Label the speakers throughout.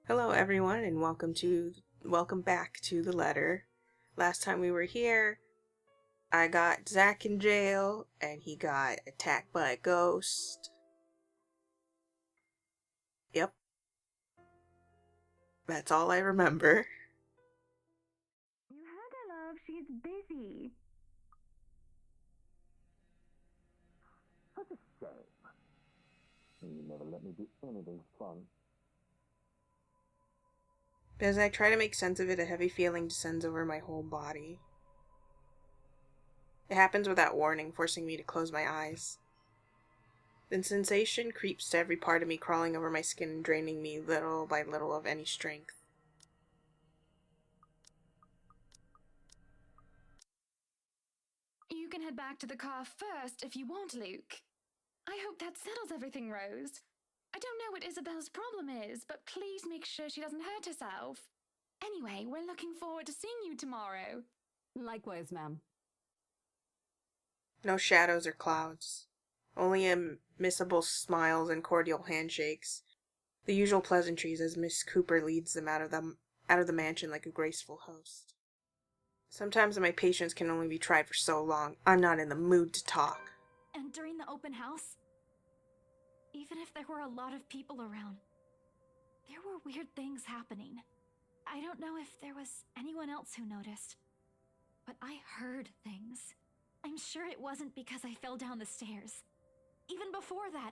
Speaker 1: Hello everyone and welcome back to the letter. Last time we were here, I got Zach in jail and he got attacked by a ghost. Yep. That's all I remember.
Speaker 2: You heard her, love. She's busy.
Speaker 3: Such a shame. You never let me do anything fun.
Speaker 1: As I try to make sense of it, a heavy feeling descends over my whole body. It happens without warning, forcing me to close my eyes. The sensation creeps to every part of me, crawling over my skin and draining me little by little of any strength.
Speaker 2: You can head back to the car first if you want, Luke. I hope that settles everything, Rose. I don't know what Isabel's problem is, but please make sure she doesn't hurt herself. Anyway, we're looking forward to seeing you tomorrow.
Speaker 4: Likewise, ma'am.
Speaker 1: No shadows or clouds. Only immiscible smiles and cordial handshakes. The usual pleasantries as Miss Cooper leads them out of the mansion like a graceful host. Sometimes my patience can only be tried for so long. I'm not in the mood to talk.
Speaker 2: And during the open house, even if there were a lot of people around, there were weird things happening. I don't know if there was anyone else who noticed, but I heard things. I'm sure it wasn't because I fell down the stairs. Even before that,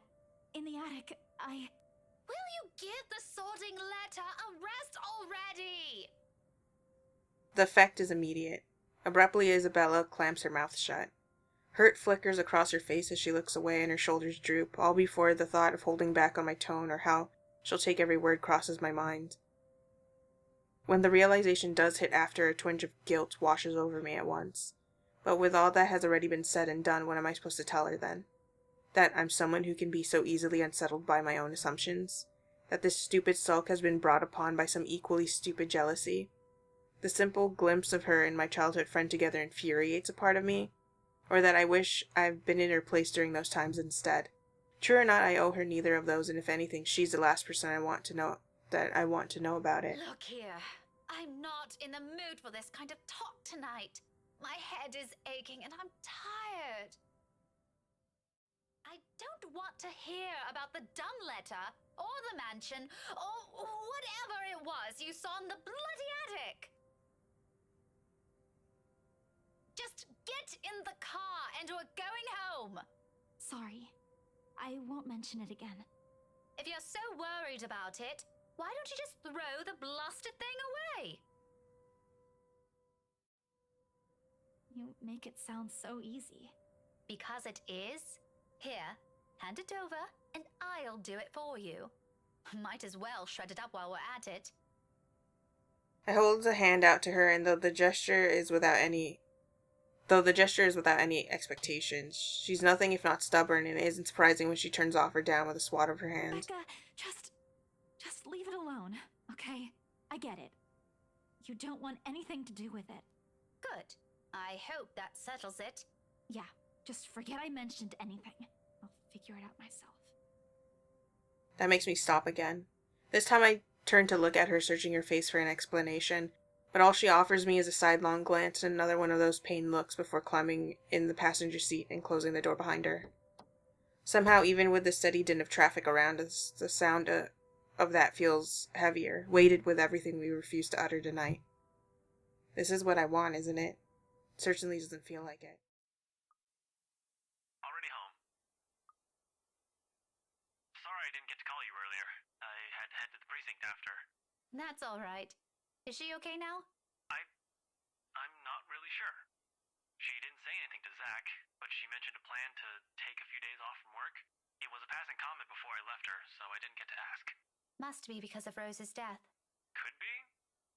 Speaker 2: in the attic,
Speaker 5: Will you give the sorting letter a rest already?
Speaker 1: The effect is immediate. Abruptly, Isabella clamps her mouth shut. Hurt flickers across her face as she looks away and her shoulders droop, all before the thought of holding back on my tone or how she'll take every word crosses my mind. When the realization does hit after, a twinge of guilt washes over me at once. But with all that has already been said and done, what am I supposed to tell her then? That I'm someone who can be so easily unsettled by my own assumptions? That this stupid sulk has been brought upon by some equally stupid jealousy? The simple glimpse of her and my childhood friend together infuriates a part of me? Or that I wish I'd been in her place during those times instead? True or not, I owe her neither of those, and if anything, she's the last person I want to know about it.
Speaker 5: Look here, I'm not in the mood for this kind of talk tonight. My head is aching and I'm tired. I don't want to hear about the dumb letter, or the mansion, or whatever it was you saw in the bloody attic. Just get in the car and we're going home.
Speaker 2: sorry. I won't mention it again.
Speaker 5: If you're so worried about it, why don't you just throw the blasted thing away?
Speaker 2: You make it sound so easy.
Speaker 5: Because it is. Here, hand it over and I'll do it for you. Might as well shred it up while we're at it.
Speaker 1: I hold the hand out to her, and though the gesture is without any expectations, she's nothing if not stubborn, and it isn't surprising when she turns off or down with a swat of her hand.
Speaker 2: Becca, just leave it alone, okay? I get it. You don't want anything to do with it.
Speaker 5: Good. I hope that settles it.
Speaker 2: Yeah, just forget I mentioned anything. I'll figure it out myself.
Speaker 1: That makes me stop again. This time I turn to look at her, searching her face for an explanation, but all she offers me is a sidelong glance and another one of those pained looks before climbing in the passenger seat and closing the door behind her. Somehow, even with the steady din of traffic around us, the sound of that feels heavier, weighted with everything we refuse to utter tonight. This is what I want, isn't it? Certainly doesn't feel like it.
Speaker 6: Already home. Sorry I didn't get to call you earlier. I had to head to the precinct after.
Speaker 5: That's all right. Is she okay now?
Speaker 6: I'm not really sure. She didn't say anything to Zach, but she mentioned a plan to take a few days off from work. It was a passing comment before I left her, so I didn't get to ask.
Speaker 5: Must be because of Rose's death.
Speaker 6: Could be.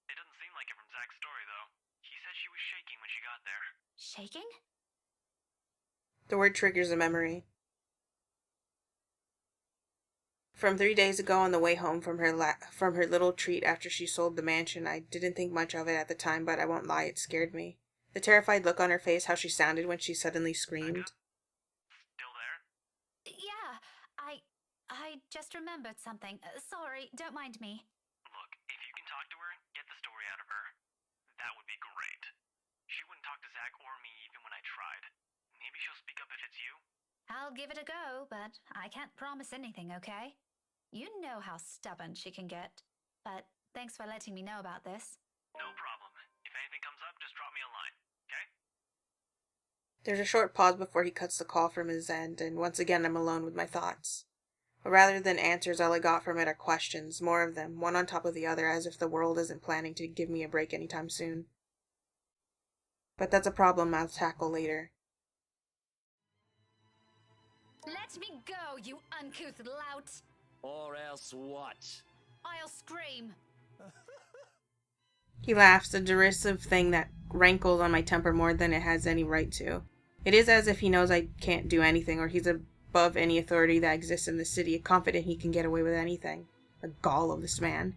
Speaker 6: It doesn't seem like it from Zach's story, though. He said she was shaking when she got there.
Speaker 5: Shaking?
Speaker 1: The word triggers a memory. From 3 days ago on the way home from her little treat after she sold the mansion. I didn't think much of it at the time, but I won't lie, it scared me. The terrified look on her face, how she sounded when she suddenly screamed.
Speaker 6: Still there?
Speaker 5: Yeah, I just remembered something. Sorry, don't mind me.
Speaker 6: Look, Zach or me even when I tried. Maybe she'll speak up if it's you?
Speaker 5: I'll give it a go, but I can't promise anything, okay? You know how stubborn she can get. But thanks for letting me know about this.
Speaker 6: No problem. If anything comes up, just drop me a line, okay?
Speaker 1: There's a short pause before he cuts the call from his end, and once again I'm alone with my thoughts. But rather than answers, all I got from it are questions, more of them, one on top of the other, as if the world isn't planning to give me a break anytime soon. But that's a problem I'll tackle later.
Speaker 5: Let me go, you uncouth lout!
Speaker 4: Or else what?
Speaker 5: I'll scream!
Speaker 1: He laughs, a derisive thing that rankles on my temper more than it has any right to. It is as if he knows I can't do anything, or he's above any authority that exists in the city, confident he can get away with anything. The gall of this man.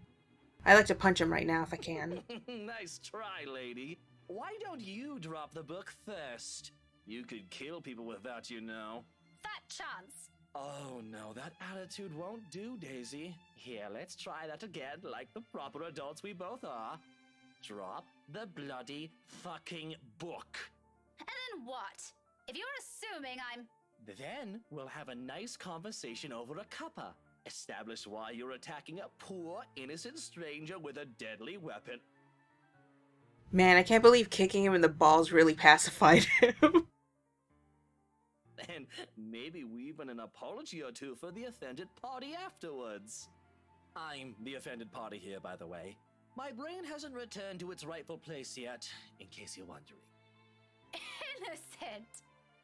Speaker 1: I'd like to punch him right now if I can.
Speaker 4: Nice try, lady. Why don't you drop the book first? You could kill people with that, you know.
Speaker 5: Fat chance!
Speaker 4: Oh no, that attitude won't do, Daisy. Here, let's try that again, like the proper adults we both are. Drop the bloody fucking book.
Speaker 5: And then what? If you're assuming I'm...
Speaker 4: Then we'll have a nice conversation over a cuppa. Establish why you're attacking a poor, innocent stranger with a deadly weapon.
Speaker 1: Man, I can't believe kicking him in the balls really pacified him.
Speaker 4: And maybe even an apology or two for the offended party afterwards. I'm the offended party here, by the way. My brain hasn't returned to its rightful place yet, in case you're wondering.
Speaker 5: Innocent!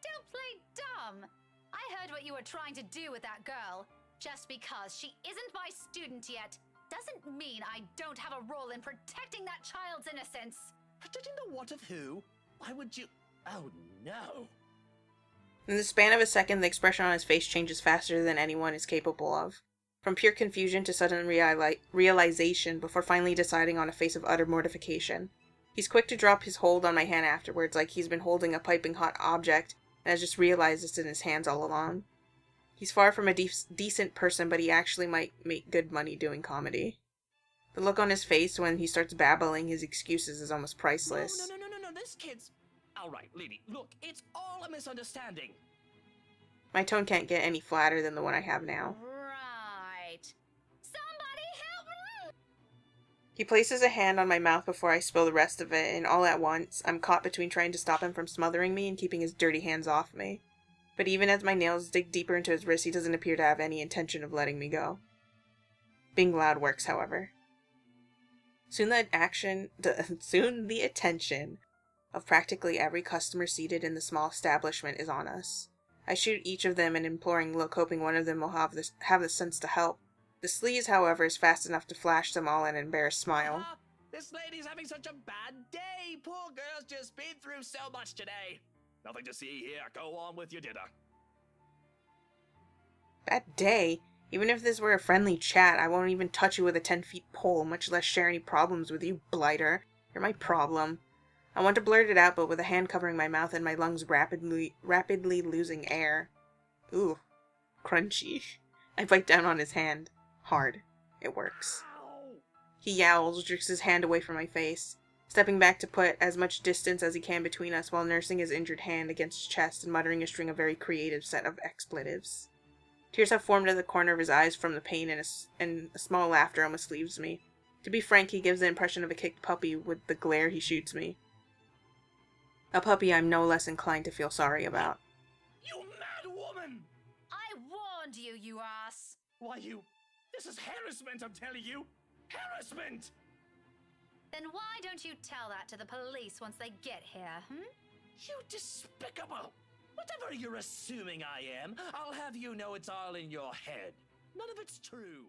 Speaker 5: Don't play dumb! I heard what you were trying to do with that girl. Just because she isn't my student yet doesn't mean I don't have a role in protecting that child's innocence.
Speaker 4: Protecting the what of who? Why would you... Oh no!
Speaker 1: In the span of a second, the expression on his face changes faster than anyone is capable of. From pure confusion to sudden realization before finally deciding on a face of utter mortification. He's quick to drop his hold on my hand afterwards, like he's been holding a piping hot object and has just realized it's in his hands all along. He's far from a decent person, but he actually might make good money doing comedy. The look on his face when he starts babbling his excuses is almost priceless.
Speaker 4: No, this kid's... Alright, lady, look, it's all a misunderstanding.
Speaker 1: My tone can't get any flatter than the one I have now.
Speaker 5: Right. Somebody help me!
Speaker 1: He places a hand on my mouth before I spill the rest of it, and all at once, I'm caught between trying to stop him from smothering me and keeping his dirty hands off me. But even as my nails dig deeper into his wrist, he doesn't appear to have any intention of letting me go. Being loud works, however. Soon the attention of practically every customer seated in the small establishment is on us. I shoot each of them an imploring look, hoping one of them will have the sense to help. The sleaze, however, is fast enough to flash them all an embarrassed smile.
Speaker 4: This lady's having such a bad day. Poor girl's just been through so much today. Nothing to see here. Go on with your dinner.
Speaker 1: Bad day? Even if this were a friendly chat, I won't even touch you with a 10-foot pole, much less share any problems with you, blighter. You're my problem. I want to blurt it out, but with a hand covering my mouth and my lungs rapidly losing air. Ooh, crunchy. I bite down on his hand. Hard. It works. He yowls, jerks his hand away from my face, stepping back to put as much distance as he can between us while nursing his injured hand against his chest and muttering a string of very creative set of expletives. Tears have formed at the corner of his eyes from the pain, and a small laughter almost leaves me. To be frank, he gives the impression of a kicked puppy with the glare he shoots me. A puppy I'm no less inclined to feel sorry about.
Speaker 4: You mad woman!
Speaker 5: I warned you, you ass!
Speaker 4: Why, you... This is harassment, I'm telling you! Harassment!
Speaker 5: Then why don't you tell that to the police once they get here,
Speaker 4: You despicable! Whatever you're assuming I am, I'll have you know it's all in your head. None of it's true.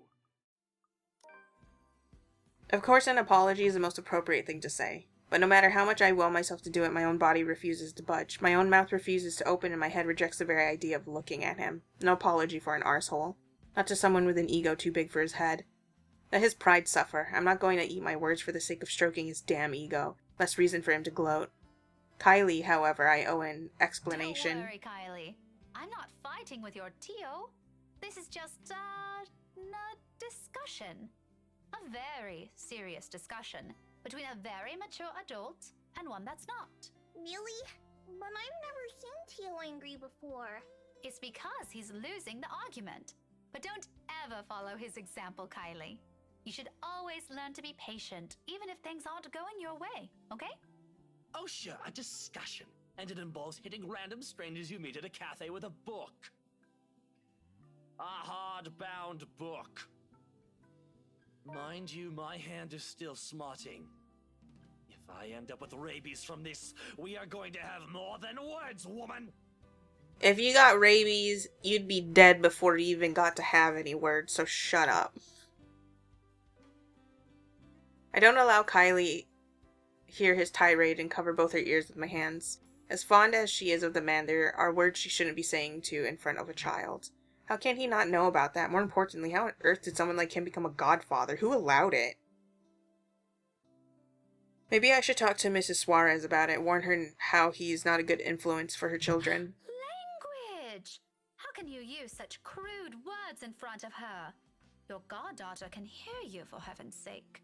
Speaker 1: Of course, an apology is the most appropriate thing to say. But no matter how much I will myself to do it, my own body refuses to budge. My own mouth refuses to open, and my head rejects the very idea of looking at him. No apology for an arsehole. Not to someone with an ego too big for his head. Let his pride suffer. I'm not going to eat my words for the sake of stroking his damn ego. Less reason for him to gloat. Kylie, however, I owe an explanation.
Speaker 5: Don't worry, Kylie. I'm not fighting with your Tio. This is just, a discussion. A very serious discussion between a very mature adult and one that's not.
Speaker 7: Really? But I've never seen Tio angry before.
Speaker 5: It's because he's losing the argument. But don't ever follow his example, Kylie. You should always learn to be patient, even if things aren't going your way, okay?
Speaker 4: Oh, sure, a discussion. And it involves hitting random strangers you meet at a cafe with a book. A hardbound book. Mind you, my hand is still smarting. If I end up with rabies from this, we are going to have more than words, woman!
Speaker 1: If you got rabies, you'd be dead before you even got to have any words, so shut up. I don't allow Kylie hear his tirade and cover both her ears with my hands. As fond as she is of the man, there are words she shouldn't be saying to in front of a child. How can he not know about that? More importantly, how on earth did someone like him become a godfather? Who allowed it? Maybe I should talk to Mrs. Suarez about it, warn her how he's not a good influence for her children.
Speaker 5: Language! How can you use such crude words in front of her? Your goddaughter can hear you, for heaven's sake.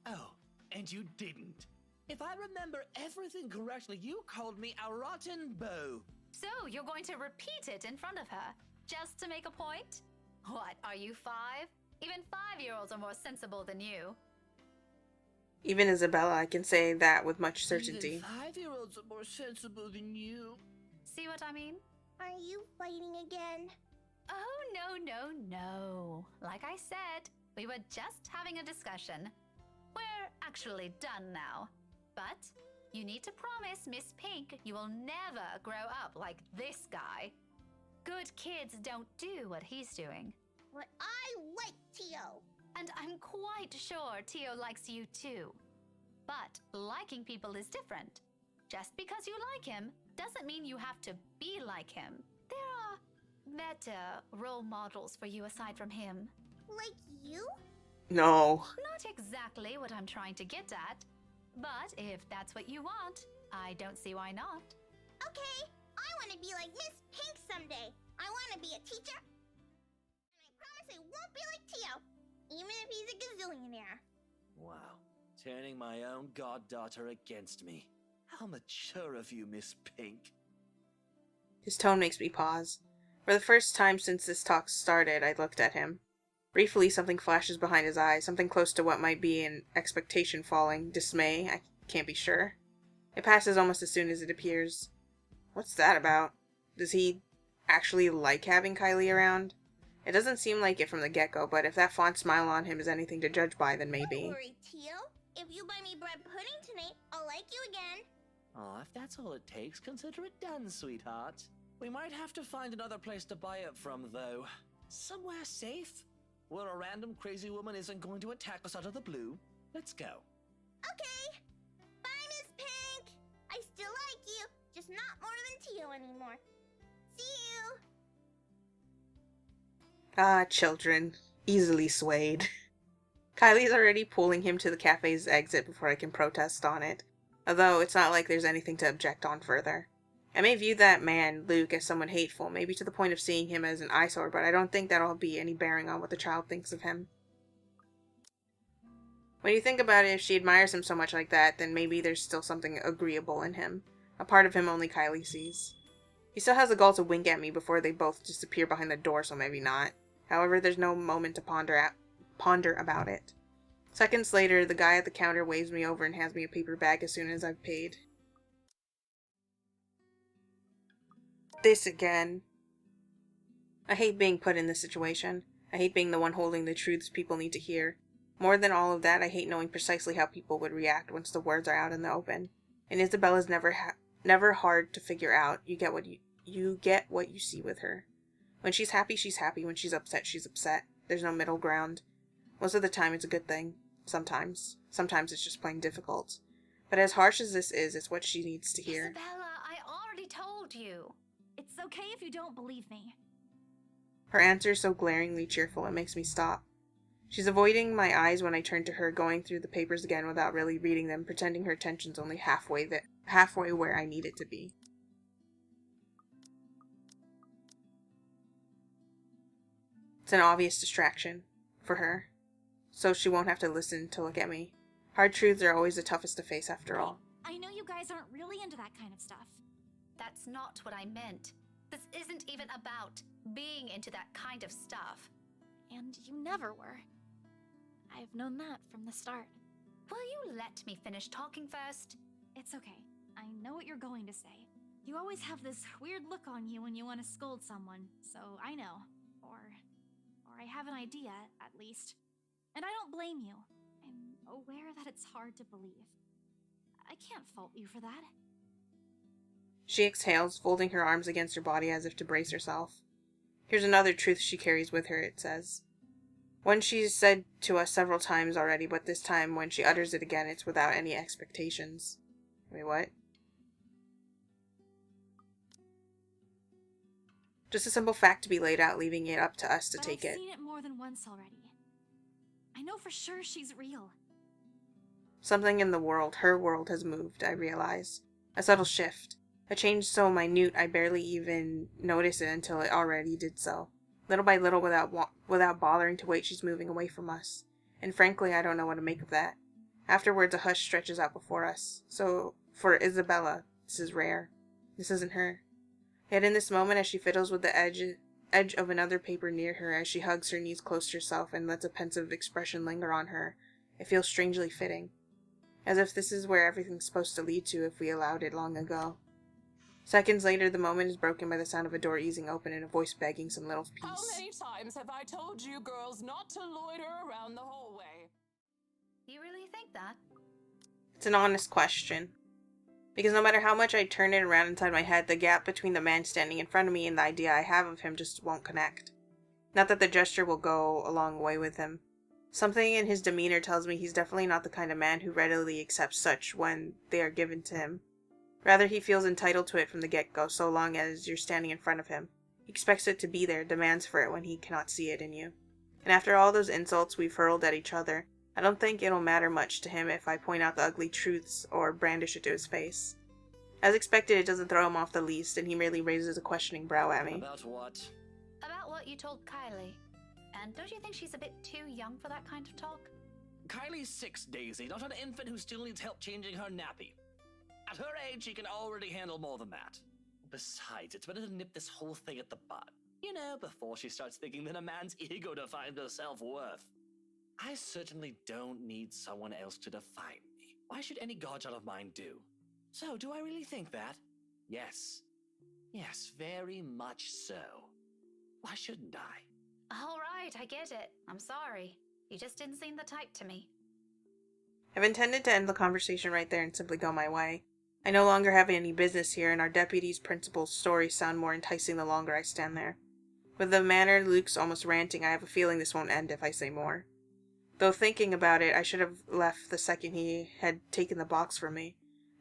Speaker 4: Oh, and you didn't. If I remember everything correctly, you called me a rotten beau.
Speaker 5: So you're going to repeat it in front of her, just to make a point? What, are you 5? Even 5-year-olds are more sensible than you.
Speaker 1: Even Isabella, I can say that with much certainty.
Speaker 4: Even 5-year-olds are more sensible than you.
Speaker 5: See what I mean?
Speaker 7: Are you fighting again?
Speaker 5: Oh, no. Like I said, we were just having a discussion. We're actually done now. But you need to promise Miss Pink you will never grow up like this guy. Good kids don't do what he's doing.
Speaker 7: But I like Tio.
Speaker 5: And I'm quite sure Tio likes you too. But liking people is different. Just because you like him doesn't mean you have to be like him. There are better role models for you aside from him.
Speaker 7: Like you?
Speaker 1: No.
Speaker 5: Not exactly what I'm trying to get at. But if that's what you want, I don't see why not.
Speaker 7: Okay, I want to be like Miss Pink someday. I want to be a teacher. And I promise I won't be like Tio, even if he's a gazillionaire.
Speaker 4: Wow, turning my own goddaughter against me. How mature of you, Miss Pink.
Speaker 1: His tone makes me pause. For the first time since this talk started, I looked at him. Briefly, something flashes behind his eyes, something close to what might be an expectation falling, dismay, I can't be sure. It passes almost as soon as it appears. What's that about? Does he actually like having Kylie around? It doesn't seem like it from the get-go, but if that fond smile on him is anything to judge by, then maybe.
Speaker 7: Don't worry, Tio. If you buy me bread pudding tonight, I'll like you again.
Speaker 4: Aw, if that's all it takes, consider it done, sweetheart. We might have to find another place to buy it from, though. Somewhere safe? Where a random crazy woman isn't going to attack us out of the blue. Let's go.
Speaker 7: Okay. Bye, Miss Pink. I still like you, just not more than Tio anymore. See you.
Speaker 1: Ah, children. Easily swayed. Kylie's already pulling him to the cafe's exit before I can protest on it. Although, it's not like there's anything to object on further. I may view that man, Luke, as someone hateful, maybe to the point of seeing him as an eyesore, but I don't think that'll be any bearing on what the child thinks of him. When you think about it, if she admires him so much like that, then maybe there's still something agreeable in him. A part of him only Kylie sees. He still has the gall to wink at me before they both disappear behind the door, so maybe not. However, there's no moment to ponder about it. Seconds later, the guy at the counter waves me over and hands me a paper bag as soon as I've paid. This again. I hate being put in this situation. I hate being the one holding the truths people need to hear. More than all of that, I hate knowing precisely how people would react once the words are out in the open. And Isabella's never hard to figure out. You get what you see with her. When she's happy, she's happy. When she's upset, she's upset. There's no middle ground. Most of the time, it's a good thing. Sometimes. Sometimes it's just plain difficult. But as harsh as this is, it's what she needs to hear.
Speaker 5: Isabella, I already told you.
Speaker 2: It's okay if you don't believe me.
Speaker 1: Her answer is so glaringly cheerful, it makes me stop. She's avoiding my eyes when I turn to her, going through the papers again without really reading them, pretending her attention's only halfway where I need it to be. It's an obvious distraction for her, so she won't have to listen to look at me. Hard truths are always the toughest to face after all.
Speaker 2: I know you guys aren't really into that kind of stuff.
Speaker 5: That's not what I meant. This isn't even about being into that kind of stuff.
Speaker 2: And you never were. I've known that from the start.
Speaker 5: Will you let me finish talking first?
Speaker 2: It's okay. I know what you're going to say. You always have this weird look on you when you want to scold someone, so I know. Or I have an idea, at least. And I don't blame you. I'm aware that it's hard to believe. I can't fault you for that.
Speaker 1: She exhales, folding her arms against her body as if to brace herself. Here's another truth she carries with her, it says. One she's said to us several times already, but this time when she utters it again, it's without any expectations. Wait, what? Just a simple fact to be laid out, leaving it up to us to take
Speaker 2: I've
Speaker 1: it.
Speaker 2: seen it more than once already. I know for sure she's real.
Speaker 1: Something in the world, her world, has moved, I realize. A subtle shift. A change so minute I barely even notice it until it already did so. Little by little, without bothering to wait, she's moving away from us. And frankly, I don't know what to make of that. Afterwards, a hush stretches out before us. So, for Isabella, this is rare. This isn't her. Yet in this moment, as she fiddles with the edge of another paper near her, as she hugs her knees close to herself and lets a pensive expression linger on her, it feels strangely fitting. As if this is where everything's supposed to lead to if we allowed it long ago. Seconds later, the moment is broken by the sound of a door easing open and a voice begging some little piece.
Speaker 8: How many times have I told you girls not to loiter around the hallway?
Speaker 5: You really think that?
Speaker 1: It's an honest question. Because no matter how much I turn it around inside my head, the gap between the man standing in front of me and the idea I have of him just won't connect. Not that the gesture will go a long way with him. Something in his demeanor tells me he's definitely not the kind of man who readily accepts such when they are given to him. Rather, he feels entitled to it from the get-go, so long as you're standing in front of him. He expects it to be there, demands for it when he cannot see it in you. And after all those insults we've hurled at each other, I don't think it'll matter much to him if I point out the ugly truths or brandish it to his face. As expected, it doesn't throw him off the least, and he merely raises a questioning brow at me.
Speaker 4: About what?
Speaker 5: About what you told Kylie. And don't you think she's a bit too young for that kind of talk?
Speaker 4: Kylie's 6, Daisy, not an infant who still needs help changing her nappy. At her age, she can already handle more than that. Besides, it's better to nip this whole thing at the bud. You know, before she starts thinking that a man's ego defines her self-worth. I certainly don't need someone else to define me. Why should any godchild of mine do? So, do I really think that? Yes. Yes, very much so. Why shouldn't I?
Speaker 5: All right, I get it. I'm sorry. You just didn't seem the type to me.
Speaker 1: I've intended to end the conversation right there and simply go my way. I no longer have any business here, and our deputy's principal's stories sound more enticing the longer I stand there. With the manner Luke's almost ranting, I have a feeling this won't end if I say more. Though thinking about it, I should have left the second he had taken the box from me.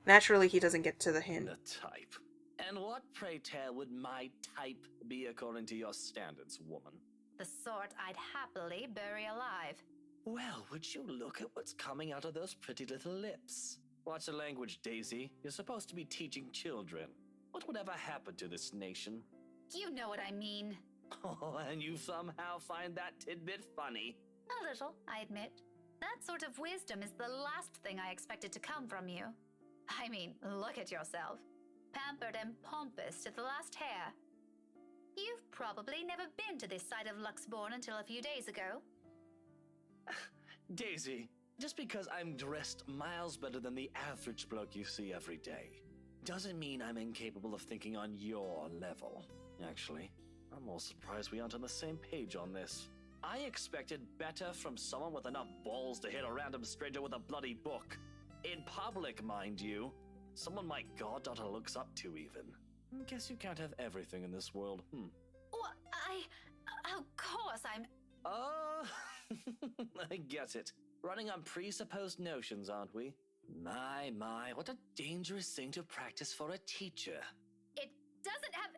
Speaker 1: Naturally, he doesn't get to the hint.
Speaker 4: The type. And what, pray tell, would my type be according to your standards, woman?
Speaker 5: The sort I'd happily bury alive.
Speaker 4: Well, would you look at what's coming out of those pretty little lips? Watch the language, Daisy. You're supposed to be teaching children. What would ever happen to this nation?
Speaker 5: You know what I mean.
Speaker 4: Oh, and you somehow find that tidbit funny.
Speaker 5: A little, I admit. That sort of wisdom is the last thing I expected to come from you. I mean, look at yourself. Pampered and pompous to the last hair. You've probably never been to this side of Luxbourne until a few days ago.
Speaker 4: Daisy, just because I'm dressed miles better than the average bloke you see every day, doesn't mean I'm incapable of thinking on your level. Actually, I'm more surprised we aren't on the same page on this. I expected better from someone with enough balls to hit a random stranger with a bloody book. In public, mind you. Someone my goddaughter looks up to, even. Guess you can't have everything in this world,
Speaker 5: Well, of course, I'm...
Speaker 4: Oh, I get it. Running on presupposed notions, aren't we? My, what a dangerous thing to practice for a teacher.
Speaker 5: It doesn't have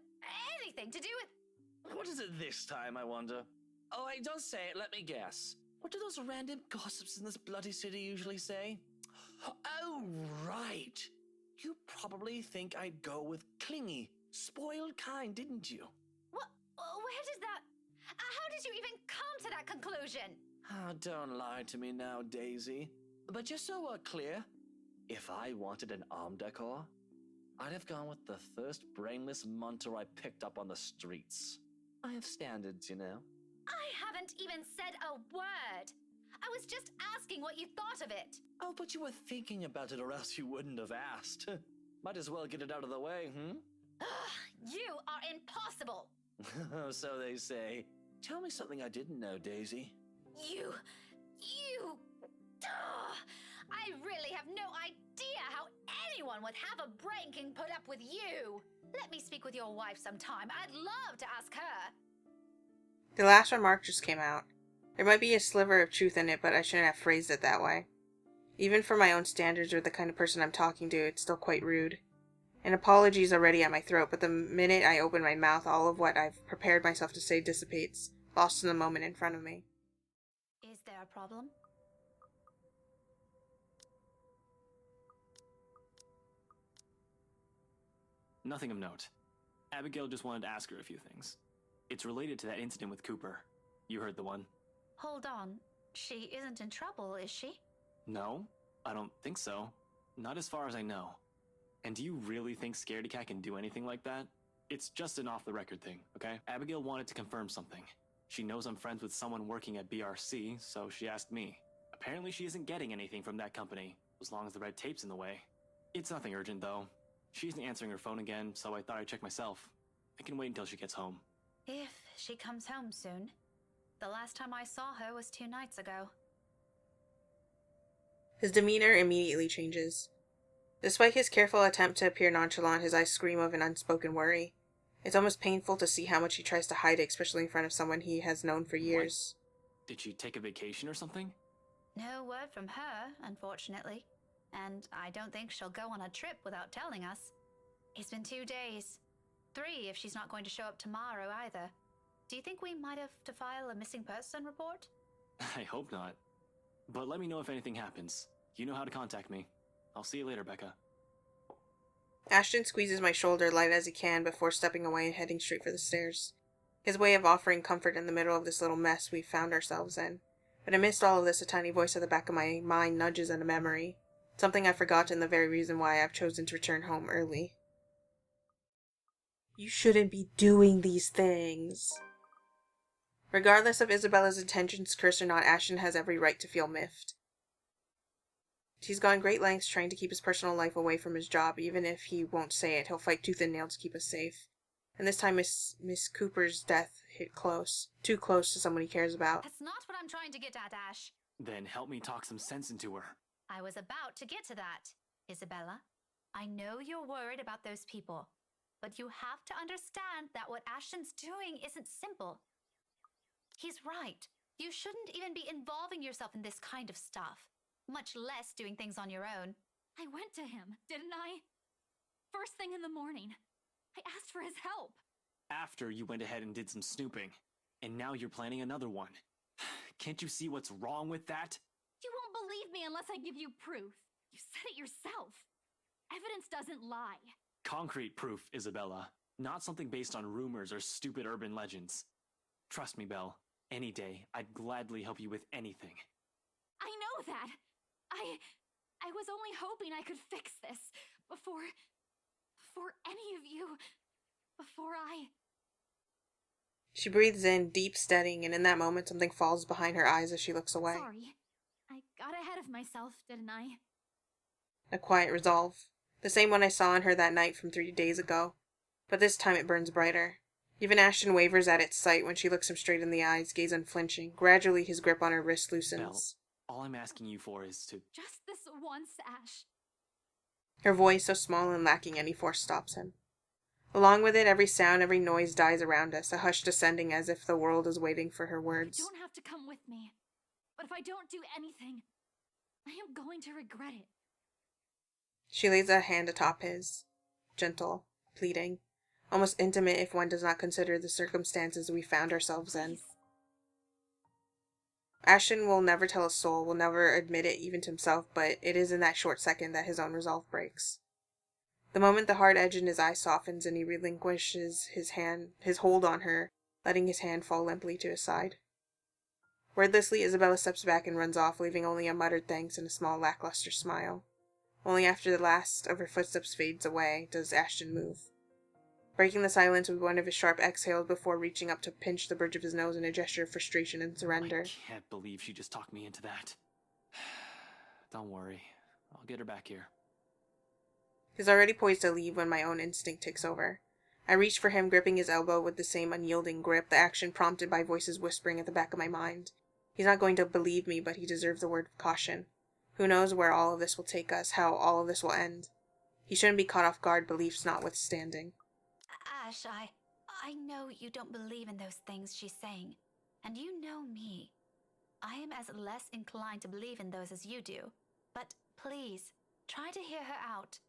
Speaker 5: anything to do with...
Speaker 4: What is it this time, I wonder? Oh, I don't say it, let me guess. What do those random gossips in this bloody city usually say? Oh, right. You probably think I'd go with clingy, spoiled kind, didn't you?
Speaker 5: What? Where did that... How did you even come to that conclusion?
Speaker 4: Oh, don't lie to me now, Daisy. But just so we're clear, If I wanted an arm decor, I'd have gone with the first brainless munter I picked up on the streets. I have standards, you know.
Speaker 5: I haven't even said a word. I was just asking what you thought of it.
Speaker 4: Oh, but you were thinking about it or else you wouldn't have asked. Might as well get it out of the way,
Speaker 5: Ugh, you are impossible.
Speaker 4: So they say. Tell me something I didn't know, Daisy.
Speaker 5: You. Ugh, I really have no idea how anyone would have a brain king put up with you. Let me speak with your wife sometime. I'd love to ask her.
Speaker 1: The last remark just came out. There might be a sliver of truth in it, but I shouldn't have phrased it that way. Even for my own standards or the kind of person I'm talking to, it's still quite rude. An apology is already at my throat, but the minute I open my mouth, all of what I've prepared myself to say dissipates, lost in the moment in front of me.
Speaker 5: Is there a problem?
Speaker 6: Nothing of note. Abigail just wanted to ask her a few things. It's related to that incident with Cooper. You heard the one.
Speaker 5: Hold on. She isn't in trouble, is she?
Speaker 6: No, I don't think so. Not as far as I know. And do you really think Scaredy Cat can do anything like that? It's just an off-the-record thing, okay? Abigail wanted to confirm something. She knows I'm friends with someone working at BRC, so she asked me. Apparently she isn't getting anything from that company, as long as the red tape's in the way. It's nothing urgent, though. She isn't answering her phone again, so I thought I'd check myself. I can wait until she gets home.
Speaker 5: If she comes home soon. The last time I saw her was 2 nights ago.
Speaker 1: His demeanor immediately changes. Despite his careful attempt to appear nonchalant, his eyes scream of an unspoken worry. It's almost painful to see how much he tries to hide it, especially in front of someone he has known for years.
Speaker 6: What? Did she take a vacation or something?
Speaker 5: No word from her, unfortunately. And I don't think she'll go on a trip without telling us. It's been 2 days. 3 if she's not going to show up tomorrow either. Do you think we might have to file a missing person report?
Speaker 6: I hope not. But let me know if anything happens. You know how to contact me. I'll see you later, Becca.
Speaker 1: Ashton squeezes my shoulder light as he can before stepping away and heading straight for the stairs. His way of offering comfort in the middle of this little mess we found ourselves in. But amidst all of this, a tiny voice at the back of my mind nudges at a memory. Something I've forgotten, the very reason why I've chosen to return home early. You shouldn't be doing these things. Regardless of Isabella's intentions, cursed or not, Ashton has every right to feel miffed. He's gone great lengths trying to keep his personal life away from his job. Even if he won't say it, he'll fight tooth and nail to keep us safe. And this time Miss Cooper's death hit close. Too close to someone he cares about.
Speaker 5: That's not what I'm trying to get at, Ash.
Speaker 6: Then help me talk some sense into her.
Speaker 5: I was about to get to that, Isabella. I know you're worried about those people, but you have to understand that what Ashton's doing isn't simple. He's right. You shouldn't even be involving yourself in this kind of stuff, much less doing things on your own.
Speaker 2: I went to him, didn't I? First thing in the morning. I asked for his help.
Speaker 6: After you went ahead and did some snooping. And now you're planning another one. Can't you see what's wrong with that?
Speaker 2: You won't believe me unless I give you proof. You said it yourself. Evidence doesn't lie.
Speaker 6: Concrete proof, Isabella. Not something based on rumors or stupid urban legends. Trust me, Belle. Any day, I'd gladly help you with anything.
Speaker 2: I know that. I was only hoping I could fix this before any of you, before I...
Speaker 1: She breathes in, deep, steadying, and in that moment something falls behind her eyes as she looks away.
Speaker 2: Sorry. I got ahead of myself, didn't I?
Speaker 1: A quiet resolve. The same one I saw in her that night from 3 days ago. But this time it burns brighter. Even Ashton wavers at its sight when she looks him straight in the eyes, gaze unflinching. Gradually his grip on her wrist loosens.
Speaker 6: Belle, all I'm asking you for is to...
Speaker 2: Just this once, Ash.
Speaker 1: Her voice, so small and lacking any force, stops him. Along with it, every sound, every noise dies around us, a hush descending as if the world is waiting for her words.
Speaker 2: You don't have to come with me. But if I don't do anything, I am going to regret it.
Speaker 1: She lays a hand atop his, gentle, pleading, almost intimate if one does not consider the circumstances we found ourselves in.
Speaker 2: Please.
Speaker 1: Ashton will never tell a soul, will never admit it even to himself, but it is in that short second that his own resolve breaks. The moment the hard edge in his eye softens and he relinquishes his hold on her, letting his hand fall limply to his side. Wordlessly, Isabella steps back and runs off, leaving only a muttered thanks and a small lackluster smile. Only after the last of her footsteps fades away does Ashton move, breaking the silence with one of his sharp exhales before reaching up to pinch the bridge of his nose in a gesture of frustration and surrender.
Speaker 6: I can't believe she just talked me into that. Don't worry. I'll get her back here.
Speaker 1: He's already poised to leave when my own instinct takes over. I reach for him, gripping his elbow with the same unyielding grip, the action prompted by voices whispering at the back of my mind. He's not going to believe me, but he deserves a word of caution. Who knows where all of this will take us, how all of this will end. He shouldn't be caught off guard, beliefs notwithstanding.
Speaker 5: Ash, I know you don't believe in those things she's saying. And you know me. I am as less inclined to believe in those as you do. But please, try to hear her out.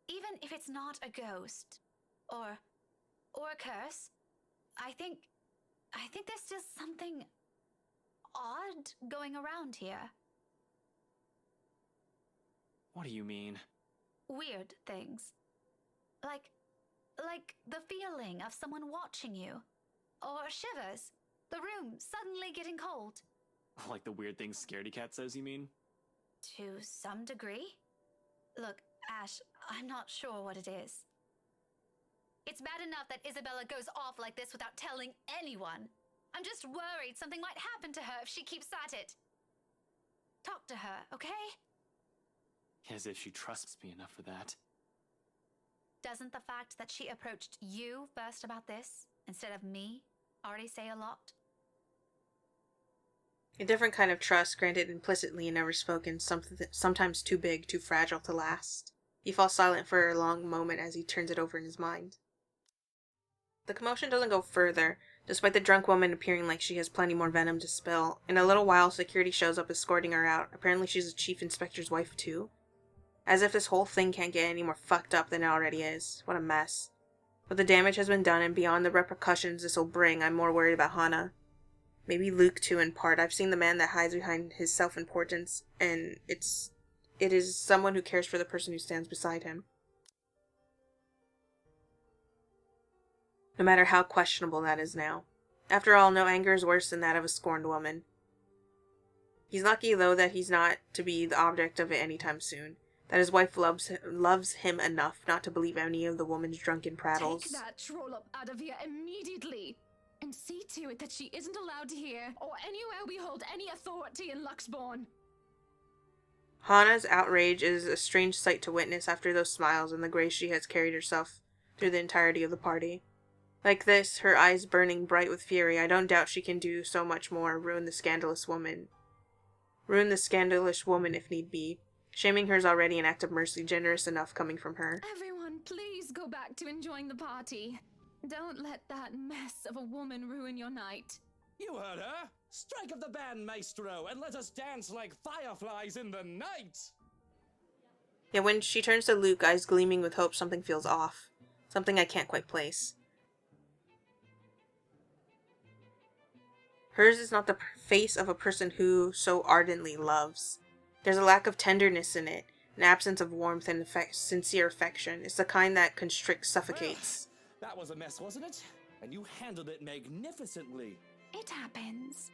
Speaker 5: Even if it's not a ghost. Or a curse. I think there's still something odd going around here.
Speaker 6: What do you mean?
Speaker 5: Weird things. Like the feeling of someone watching you. Or shivers. The room suddenly getting cold.
Speaker 6: Like the weird thing Scaredy Cat says, you mean?
Speaker 5: To some degree. Look, Ash, I'm not sure what it is. It's bad enough that Isabella goes off like this without telling anyone. I'm just worried something might happen to her if she keeps at it. Talk to her, okay?
Speaker 6: As if she trusts me enough for that.
Speaker 5: Doesn't the fact that she approached you first about this, instead of me, already say a lot?
Speaker 1: A different kind of trust, granted implicitly and never spoken, sometimes too big, too fragile to last. He falls silent for a long moment as he turns it over in his mind. The commotion doesn't go further, despite the drunk woman appearing like she has plenty more venom to spill. In a little while, security shows up escorting her out. Apparently she's a chief inspector's wife too. As if this whole thing can't get any more fucked up than it already is. What a mess. But the damage has been done, and beyond the repercussions this will bring, I'm more worried about Hana. Maybe Luke too, in part. I've seen the man that hides behind his self-importance, and it is someone who cares for the person who stands beside him. No matter how questionable that is now. After all, no anger is worse than that of a scorned woman. He's lucky, though, that he's not to be the object of it anytime soon. That his wife loves him enough not to believe any of the woman's drunken prattles.
Speaker 9: Take that troll-up out of here immediately! And see to it that she isn't allowed here, or anywhere we hold any authority in Luxbourne.
Speaker 1: Hana's outrage is a strange sight to witness after those smiles and the grace she has carried herself through the entirety of the party. Like this, her eyes burning bright with fury, I don't doubt she can do so much more, ruin the scandalous woman if need be. Shaming her is already an act of mercy, generous enough coming from her.
Speaker 9: Everyone, please go back to enjoying the party. Don't let that mess of a woman ruin your night.
Speaker 4: You heard her! Strike up the band, maestro, and let us dance like fireflies in the night!
Speaker 1: Yet when she turns to Luke, eyes gleaming with hope, something feels off. Something I can't quite place. Hers is not the face of a person who so ardently loves. There's a lack of tenderness in it, an absence of warmth and sincere affection. It's the kind that constricts, suffocates.
Speaker 4: Well, that was a mess, wasn't it? And you handled it magnificently.
Speaker 9: It happens.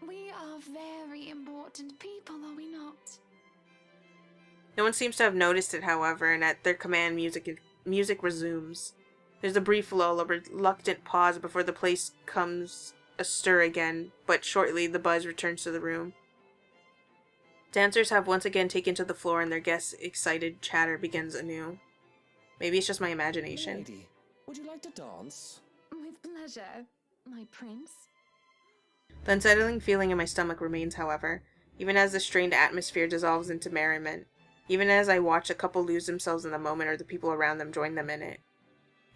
Speaker 9: We are very important people, are we not?
Speaker 1: No one seems to have noticed it, however, and at their command, music resumes. There's a brief lull, a reluctant pause before the place comes astir again, but shortly the buzz returns to the room. Dancers have once again taken to the floor, and their guests' excited chatter begins anew. Maybe it's just my imagination.
Speaker 4: Lady, would you like to dance?
Speaker 9: With pleasure, my prince.
Speaker 1: The unsettling feeling in my stomach remains, however, even as the strained atmosphere dissolves into merriment, even as I watch a couple lose themselves in the moment or the people around them join them in it.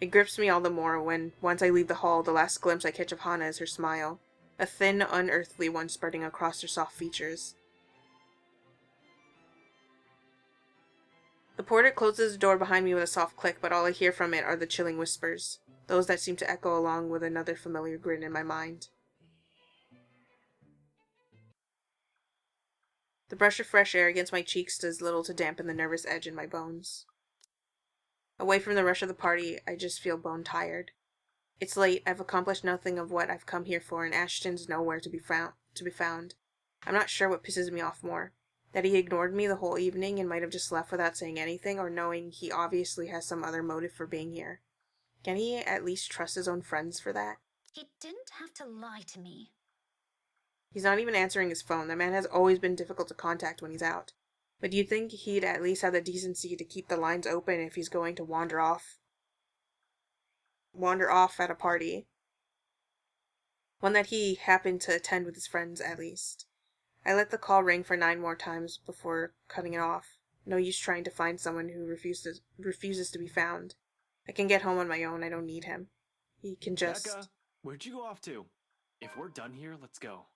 Speaker 1: It grips me all the more when, once I leave the hall, the last glimpse I catch of Hana is her smile, a thin, unearthly one spreading across her soft features. The porter closes the door behind me with a soft click, but all I hear from it are the chilling whispers, those that seem to echo along with another familiar grin in my mind. The brush of fresh air against my cheeks does little to dampen the nervous edge in my bones. Away from the rush of the party, I just feel bone tired. It's late, I've accomplished nothing of what I've come here for, and Ashton's nowhere to be found. I'm not sure what pisses me off more. That he ignored me the whole evening and might have just left without saying anything, or knowing he obviously has some other motive for being here. Can he at least trust his own friends for that?
Speaker 5: He didn't have to lie to me.
Speaker 1: He's not even answering his phone. The man has always been difficult to contact when he's out. But you'd think he'd at least have the decency to keep the lines open if he's going to wander off at a party. One that he happened to attend with his friends, at least. I let the call ring for 9 more times before cutting it off. No use trying to find someone who refuses to be found. I can get home on my own. I don't need him. He can just...
Speaker 6: Becca, where'd you go off to? If we're done here, let's go.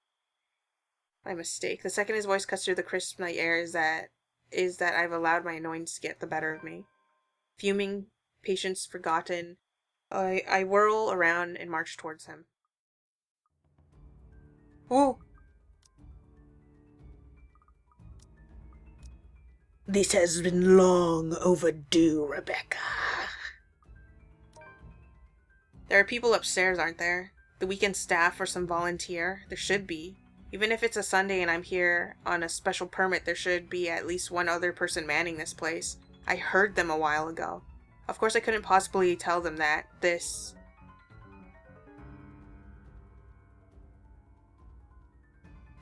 Speaker 1: My mistake. The second his voice cuts through the crisp night air is that I've allowed my annoyance to get the better of me. Fuming, patience forgotten, I whirl around and march towards him. Oh! This has been long overdue, Rebecca. There are people upstairs, aren't there? The weekend staff or some volunteer? There should be. Even if it's a Sunday and I'm here on a special permit, there should be at least one other person manning this place. I heard them a while ago. Of course I couldn't possibly tell them that.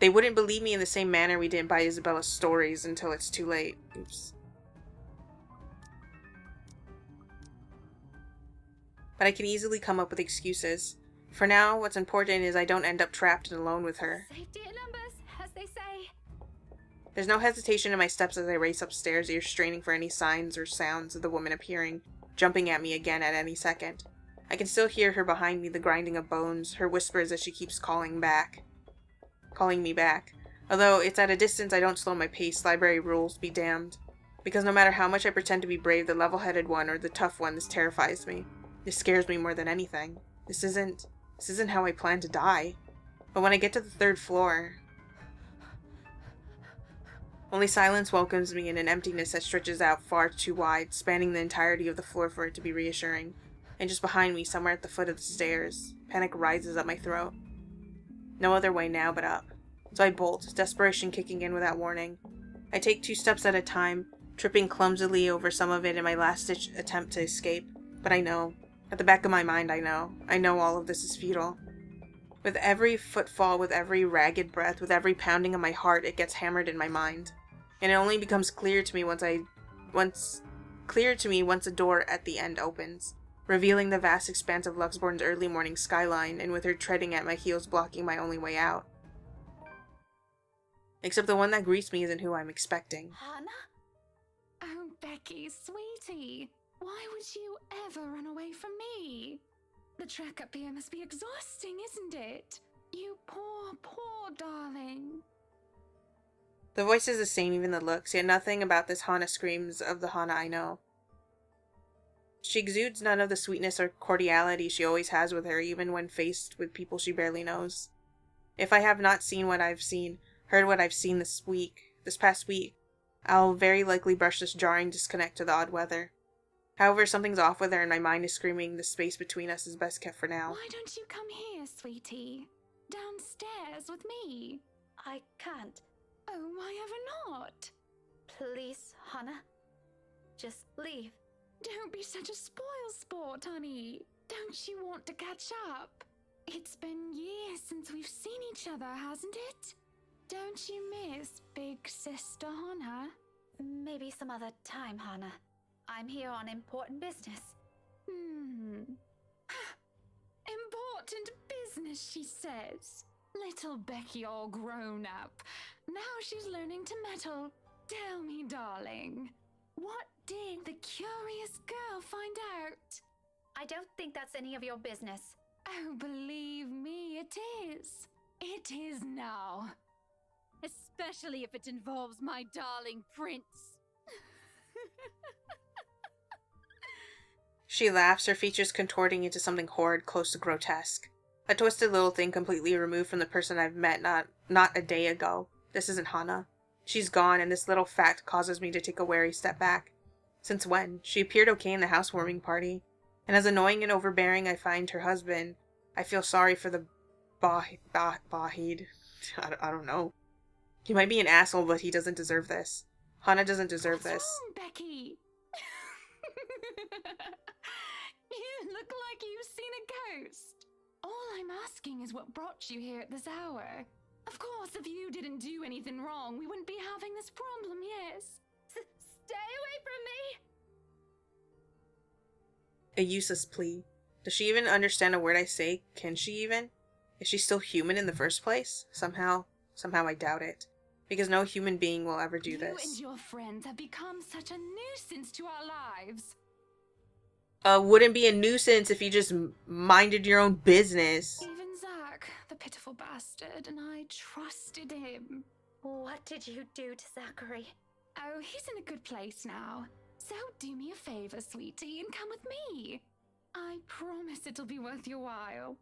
Speaker 1: They wouldn't believe me in the same manner we didn't buy Isabella's stories until it's too late. Oops. But I can easily come up with excuses. For now, what's important is I don't end up trapped and alone with her.
Speaker 2: Safety in numbers, as they say.
Speaker 1: There's no hesitation in my steps as I race upstairs, ears straining for any signs or sounds of the woman appearing, jumping at me again at any second. I can still hear her behind me, the grinding of bones, her whispers as she keeps calling me back. Although it's at a distance, I don't slow my pace. Library rules be damned. Because no matter how much I pretend to be brave, the level-headed one or the tough one, this terrifies me. This scares me more than anything. This isn't how I plan to die. But when I get to the 3rd floor, only silence welcomes me in an emptiness that stretches out far too wide, spanning the entirety of the floor for it to be reassuring. And just behind me, somewhere at the foot of the stairs, panic rises up my throat. No other way now but up. So I bolt, desperation kicking in without warning. I take 2 steps at a time, tripping clumsily over some of it in my last-ditch attempt to escape. But I know. At the back of my mind, I know all of this is futile. With every footfall, with every ragged breath, with every pounding of my heart, it gets hammered in my mind. And it only becomes clear to me once a door at the end opens, revealing the vast expanse of Luxbourne's early morning skyline, and with her treading at my heels blocking my only way out. Except the one that greets me isn't who I'm expecting.
Speaker 2: Hannah?
Speaker 9: Oh, Becky, sweetie. Why would you ever run away from me? The trek up here must be exhausting, isn't it? You poor, poor darling.
Speaker 1: The voice is the same, even the looks, yet nothing about this Hannah screams of the Hannah I know. She exudes none of the sweetness or cordiality she always has with her, even when faced with people she barely knows. If I have not seen what I've seen, heard what I've seen this past week, I'll very likely brush this jarring disconnect to the odd weather. However, something's off with her and my mind is screaming the space between us is best kept for now.
Speaker 9: Why don't you come here, sweetie? Downstairs with me.
Speaker 5: I can't.
Speaker 9: Oh, why ever not?
Speaker 5: Please, Hannah. Just leave.
Speaker 9: Don't be such a spoil-sport, honey. Don't you want to catch up? It's been years since we've seen each other, hasn't it? Don't you miss Big Sister Hannah?
Speaker 5: Maybe some other time, Hannah. I'm here on important business.
Speaker 9: Important business, she says. Little Becky all grown up. Now she's learning to meddle. Tell me, darling, what did the curious girl find out?
Speaker 5: I don't think that's any of your business.
Speaker 9: Oh, believe me, it is. It is now.
Speaker 10: Especially if it involves my darling prince.
Speaker 1: She laughs, her features contorting into something horrid close to grotesque. A twisted little thing completely removed from the person I've met not a day ago. This isn't Hannah. She's gone, and this little fact causes me to take a wary step back. Since when? She appeared okay in the housewarming party. And as annoying and overbearing I find her husband, I feel sorry for the Bahid. I don't know. He might be an asshole, but he doesn't deserve this. Hana doesn't deserve
Speaker 9: What's
Speaker 1: this.
Speaker 9: wrong, Becky? You look like you've seen a ghost. All I'm asking is what brought you here at this hour. Of course, if you didn't do anything wrong, we wouldn't be having this problem, yes?
Speaker 10: Stay away from me!
Speaker 1: A useless plea. Does she even understand a word I say? Can she even? Is she still human in the first place? Somehow I doubt it. Because no human being will ever do this.
Speaker 9: You and your friends have become such a nuisance to our lives.
Speaker 1: Wouldn't be a nuisance if you just minded your own business.
Speaker 9: Even Zach, the pitiful bastard, and I trusted him.
Speaker 5: What did you do to Zachary?
Speaker 9: Oh, he's in a good place now. So do me a favor, sweetie, and come with me. I promise it'll be worth your while.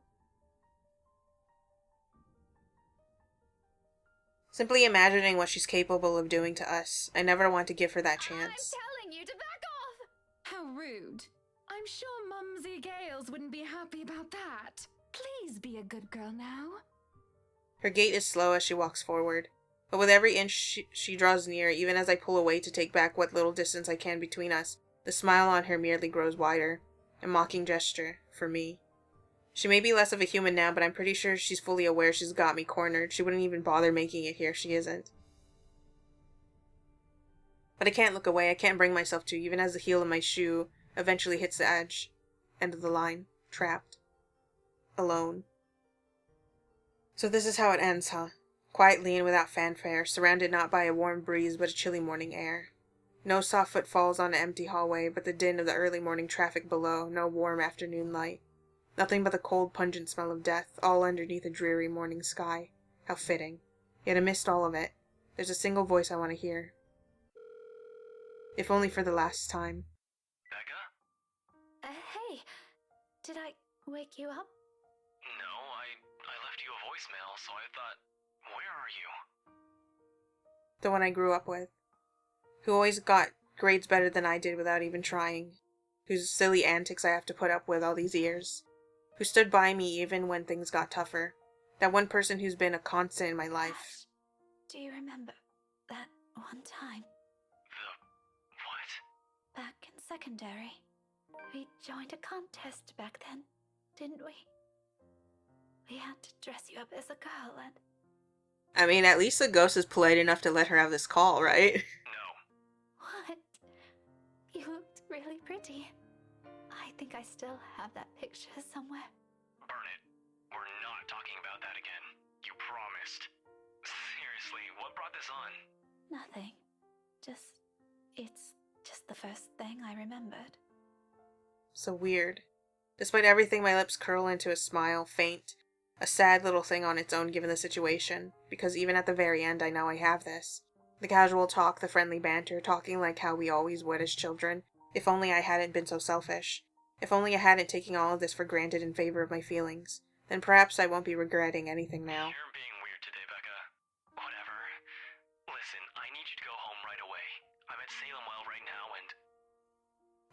Speaker 1: Simply imagining what she's capable of doing to us. I never want to give her that chance.
Speaker 5: I'm telling you to back off!
Speaker 9: How rude. I'm sure Mumsy Gales wouldn't be happy about that. Please be a good girl now.
Speaker 1: Her gait is slow as she walks forward. But with every inch she draws near, even as I pull away to take back what little distance I can between us, the smile on her merely grows wider. A mocking gesture. For me. She may be less of a human now, but I'm pretty sure she's fully aware she's got me cornered. She wouldn't even bother making it here. She isn't. But I can't look away. I can't bring myself to, even as the heel of my shoe eventually hits the edge. End of the line. Trapped. Alone. So this is how it ends, huh? Quietly and without fanfare, surrounded not by a warm breeze but a chilly morning air. No soft footfalls on an empty hallway, but the din of the early morning traffic below, no warm afternoon light. Nothing but the cold, pungent smell of death, all underneath a dreary morning sky. How fitting. Yet amidst all of it, there's a single voice I want to hear. If only for the last time.
Speaker 6: Becca?
Speaker 5: Hey, did I wake you up?
Speaker 6: No, I left you a voicemail, so I thought, where are you?
Speaker 1: The one I grew up with. Who always got grades better than I did without even trying. Whose silly antics I have to put up with all these years. Who stood by me even when things got tougher. That one person who's been a constant in my life.
Speaker 5: Do you remember that one time?
Speaker 6: The what?
Speaker 5: Back in secondary. We joined a contest back then, didn't we? We had to dress you up as a girl and...
Speaker 1: I mean, at least the ghost is polite enough to let her have this call, right?
Speaker 6: No.
Speaker 5: What? You looked really pretty. I think I still have that picture somewhere.
Speaker 6: Burn it. We're not talking about that again. You promised. Seriously, what brought this on?
Speaker 5: Nothing. It's just the first thing I remembered.
Speaker 1: So weird. Despite everything, my lips curl into a smile, faint. A sad little thing on its own given the situation, because even at the very end I know I have this. The casual talk, the friendly banter, talking like how we always would as children. If only I hadn't been so selfish. If only I hadn't taken all of this for granted in favor of my feelings. Then perhaps I won't be regretting anything now.
Speaker 6: You're being weird today, Becca. Whatever. Listen, I need you to go home right away. I'm at Salem Well right now and...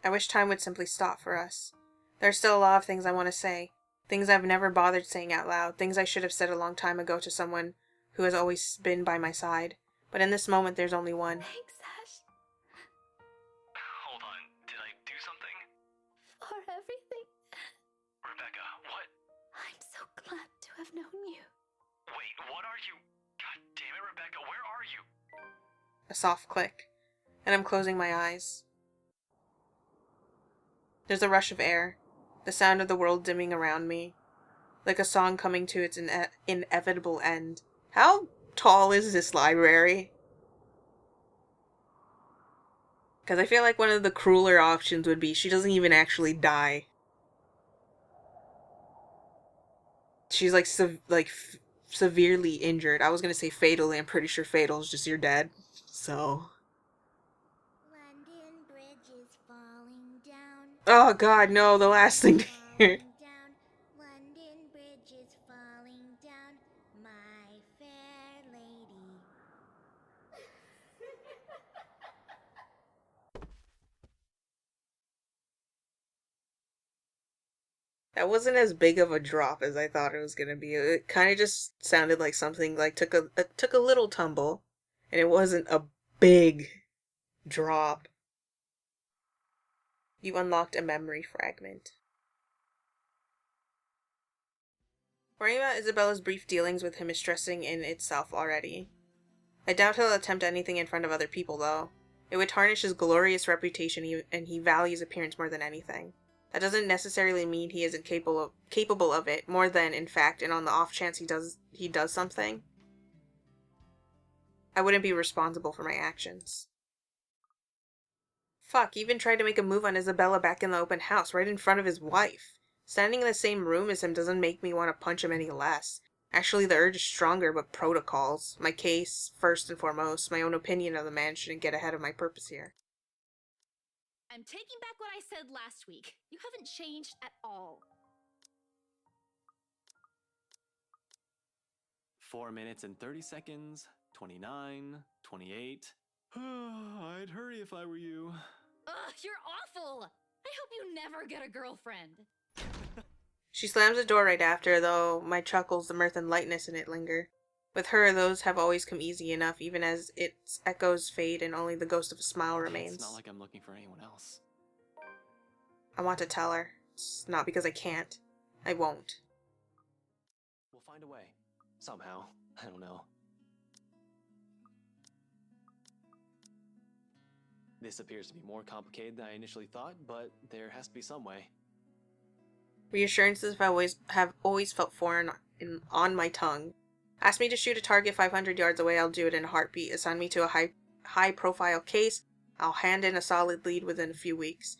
Speaker 1: I wish time would simply stop for us. There are still a lot of things I want to say. Things I've never bothered saying out loud. Things I should have said a long time ago to someone who has always been by my side. But in this moment, there's only one.
Speaker 5: Thanks, Ash.
Speaker 6: Hold on. Did I do something?
Speaker 5: For everything.
Speaker 6: Rebecca, what?
Speaker 5: I'm so glad to have known you.
Speaker 6: Wait, what are you? God damn it, Rebecca, where are you?
Speaker 1: A soft click. And I'm closing my eyes. There's a rush of air. The sound of the world dimming around me. Like a song coming to its inevitable end. How tall is this library? Because I feel like one of the crueler options would be she doesn't even actually die. She's like severely injured. I was gonna say fatally. I'm pretty sure fatal is just you're dead. So.
Speaker 7: London Bridge is falling down.
Speaker 1: Oh God, no! The last thing to hear.
Speaker 7: Falling down. London Bridge is falling down. My fair lady.
Speaker 1: That wasn't as big of a drop as I thought it was gonna be. It kind of just sounded like something like took a little tumble, and it wasn't a big drop. You unlocked a memory fragment. Worrying about Isabella's brief dealings with him is stressing in itself already. I doubt he'll attempt anything in front of other people, though. It would tarnish his glorious reputation, and he values appearance more than anything. That doesn't necessarily mean he isn't capable of it, more than, in fact, and on the off chance he does something, I wouldn't be responsible for my actions. Fuck, he even tried to make a move on Isabella back in the open house, right in front of his wife. Standing in the same room as him doesn't make me want to punch him any less. Actually, the urge is stronger, but protocols. My case, first and foremost. My own opinion of the man shouldn't get ahead of my purpose here.
Speaker 10: I'm taking back what I said last week. You haven't changed at all.
Speaker 6: 4 minutes and 30 seconds, 29, 28. I'd hurry if I were you.
Speaker 10: Ugh, you're awful! I hope you never get a girlfriend.
Speaker 1: She slams the door right after, though my chuckles, the mirth and lightness in it linger. With her, those have always come easy enough, even as its echoes fade and only the ghost of a smile remains.
Speaker 6: It's not like I'm looking for anyone else.
Speaker 1: I want to tell her. It's not because I can't. I won't.
Speaker 6: We'll find a way. Somehow. I don't know. This appears to be more complicated than I initially thought, but there has to be some way.
Speaker 1: Reassurances have always felt foreign on my tongue. Ask me to shoot a target 500 yards away, I'll do it in a heartbeat. Assign me to a high-profile case, I'll hand in a solid lead within a few weeks.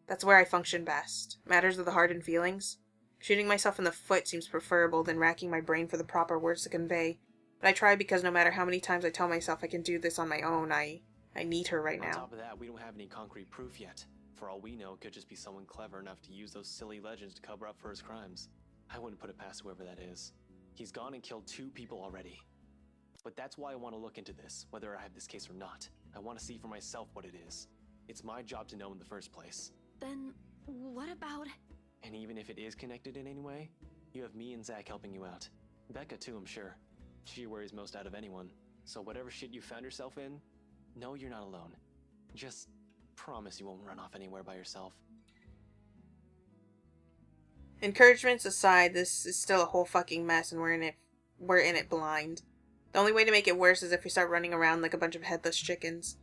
Speaker 1: That's where I function best. Matters of the heart and feelings. Shooting myself in the foot seems preferable than racking my brain for the proper words to convey. But I try because no matter how many times I tell myself I can do this on my own, I need her right now.
Speaker 6: On top of that, we don't have any concrete proof yet. For all we know, it could just be someone clever enough to use those silly legends to cover up for his crimes. I wouldn't put it past whoever that is. He's gone and killed 2 people already. But that's why I want to look into this, whether I have this case or not. I want to see for myself what it is. It's my job to know in the first place.
Speaker 2: Then, what about...
Speaker 6: And even if it is connected in any way, you have me and Zach helping you out. Becca too, I'm sure. She worries most out of anyone. So whatever shit you found yourself in, know you're not alone. Just promise you won't run off anywhere by yourself.
Speaker 1: Encouragements aside, this is still a whole fucking mess and we're in it blind. The only way to make it worse is if we start running around like a bunch of headless chickens.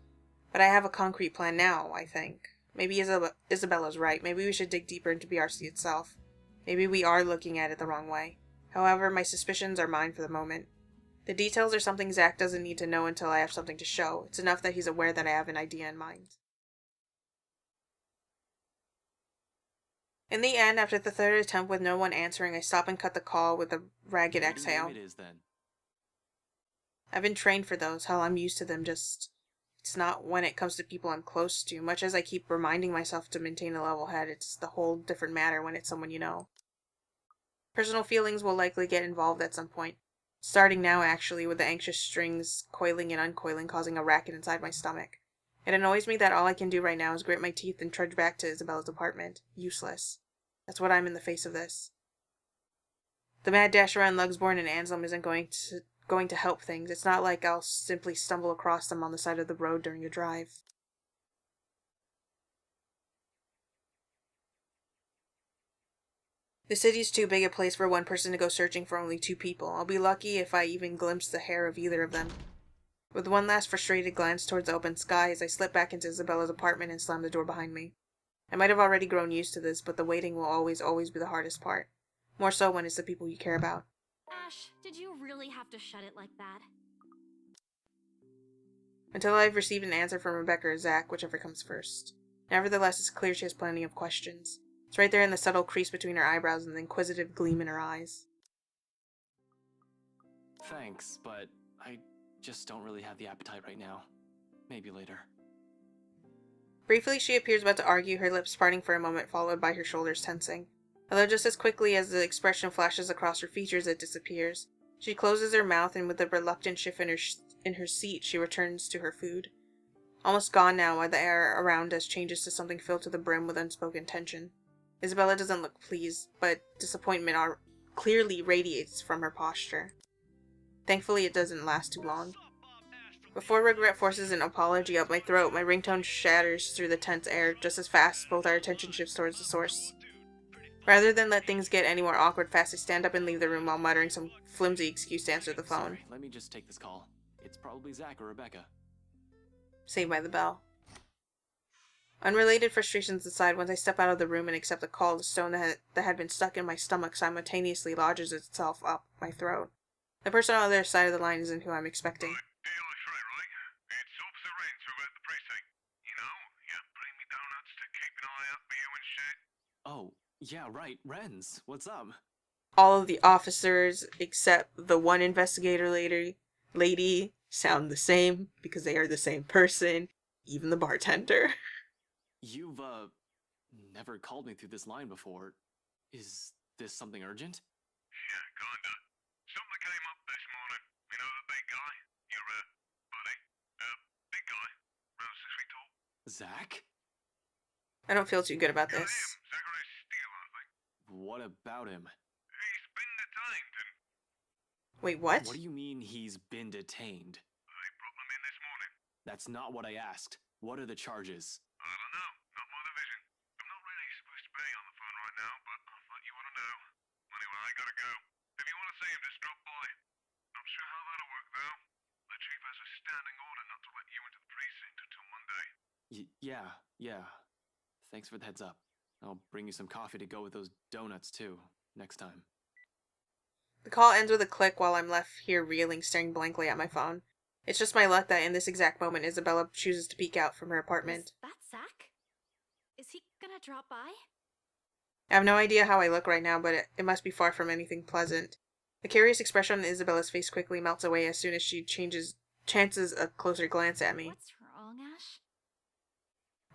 Speaker 1: But I have a concrete plan now, I think. Maybe Isabella's right. Maybe we should dig deeper into BRC itself. Maybe we are looking at it the wrong way. However, my suspicions are mine for the moment. The details are something Zach doesn't need to know until I have something to show. It's enough that he's aware that I have an idea in mind. In the end, after the third attempt with no one answering, I stop and cut the call with a ragged exhale.
Speaker 6: What do you name it is, then?
Speaker 1: I've been trained for those. Hell, I'm used to them, just... It's not when it comes to people I'm close to. Much as I keep reminding myself to maintain a level head, it's the whole different matter when it's someone you know. Personal feelings will likely get involved at some point. Starting now, actually, with the anxious strings coiling and uncoiling, causing a racket inside my stomach. It annoys me that all I can do right now is grit my teeth and trudge back to Isabella's apartment. Useless. That's what I'm in the face of this. The mad dash around Lugsborn and Anselm isn't going to help things. It's not like I'll simply stumble across them on the side of the road during a drive. The city's too big a place for one person to go searching for only 2 people. I'll be lucky if I even glimpse the hair of either of them. With one last frustrated glance towards the open skies, I slip back into Isabella's apartment and slam the door behind me. I might have already grown used to this, but the waiting will always be the hardest part. More so when it's the people you care about.
Speaker 2: Ash, did you really have to shut it like that?
Speaker 1: Until I've received an answer from Rebecca or Zach, whichever comes first. Nevertheless, it's clear she has plenty of questions. It's right there in the subtle crease between her eyebrows and the inquisitive gleam in her eyes.
Speaker 6: Thanks, but I just don't really have the appetite right now. Maybe later.
Speaker 1: Briefly, she appears about to argue, her lips parting for a moment, followed by her shoulders tensing. Although just as quickly as the expression flashes across her features, it disappears. She closes her mouth, and with a reluctant shift in her seat, she returns to her food. Almost gone now, while the air around us changes to something filled to the brim with unspoken tension. Isabella doesn't look pleased, but disappointment clearly radiates from her posture. Thankfully, it doesn't last too long. Before regret forces an apology up my throat, my ringtone shatters through the tense air just as fast both our attention shifts towards the source. Rather than let things get any more awkward fast, I stand up and leave the room while muttering some flimsy excuse to answer the phone.
Speaker 6: Sorry, let me just take this call. It's probably Zach or Rebecca.
Speaker 1: Saved by the bell. Unrelated frustrations aside, once I step out of the room and accept the call, the stone that had been stuck in my stomach simultaneously lodges itself up my throat. The person on the other side of the line isn't who I'm expecting.
Speaker 3: It's Officer Renz over at the precinct. You know, you bring me donuts to keep an eye out for you and shit.
Speaker 6: Oh, yeah, right, Renz. What's up?
Speaker 1: All of the officers, except the one investigator lady, sound the same because they are the same person, even the bartender.
Speaker 6: You've, never called me through this line before. Is this something urgent?
Speaker 3: Yeah, kinda. Something came up this morning. You know the big guy? Your, buddy? Big guy. Around 6 feet tall.
Speaker 6: Zach?
Speaker 1: I don't feel too good about
Speaker 3: Yeah,
Speaker 1: this.
Speaker 3: him. Zachary Steele, I think.
Speaker 6: What about him?
Speaker 3: He's been detained and
Speaker 1: Wait, what?
Speaker 6: What do you mean he's been detained?
Speaker 3: they brought him in this morning.
Speaker 6: That's not what I asked. What are the charges?
Speaker 3: I don't know. Not my division. I'm not really supposed to be on the phone right now, but I thought you want to know. Anyway, I gotta go. If you want to see him, just drop by. Not sure how that'll work, though. The chief has a standing order not to let you into the precinct until Monday.
Speaker 6: Yeah. Thanks for the heads up. I'll bring you some coffee to go with those donuts, too, next time.
Speaker 1: The call ends with a click while I'm left here reeling, staring blankly at my phone. It's just my luck that in this exact moment, Isabella chooses to peek out from her apartment.
Speaker 2: Is that Zach? Is he gonna drop by?
Speaker 1: I have no idea how I look right now, but it must be far from anything pleasant. The curious expression on Isabella's face quickly melts away as soon as she chances a closer glance at me.
Speaker 2: What's wrong, Ash?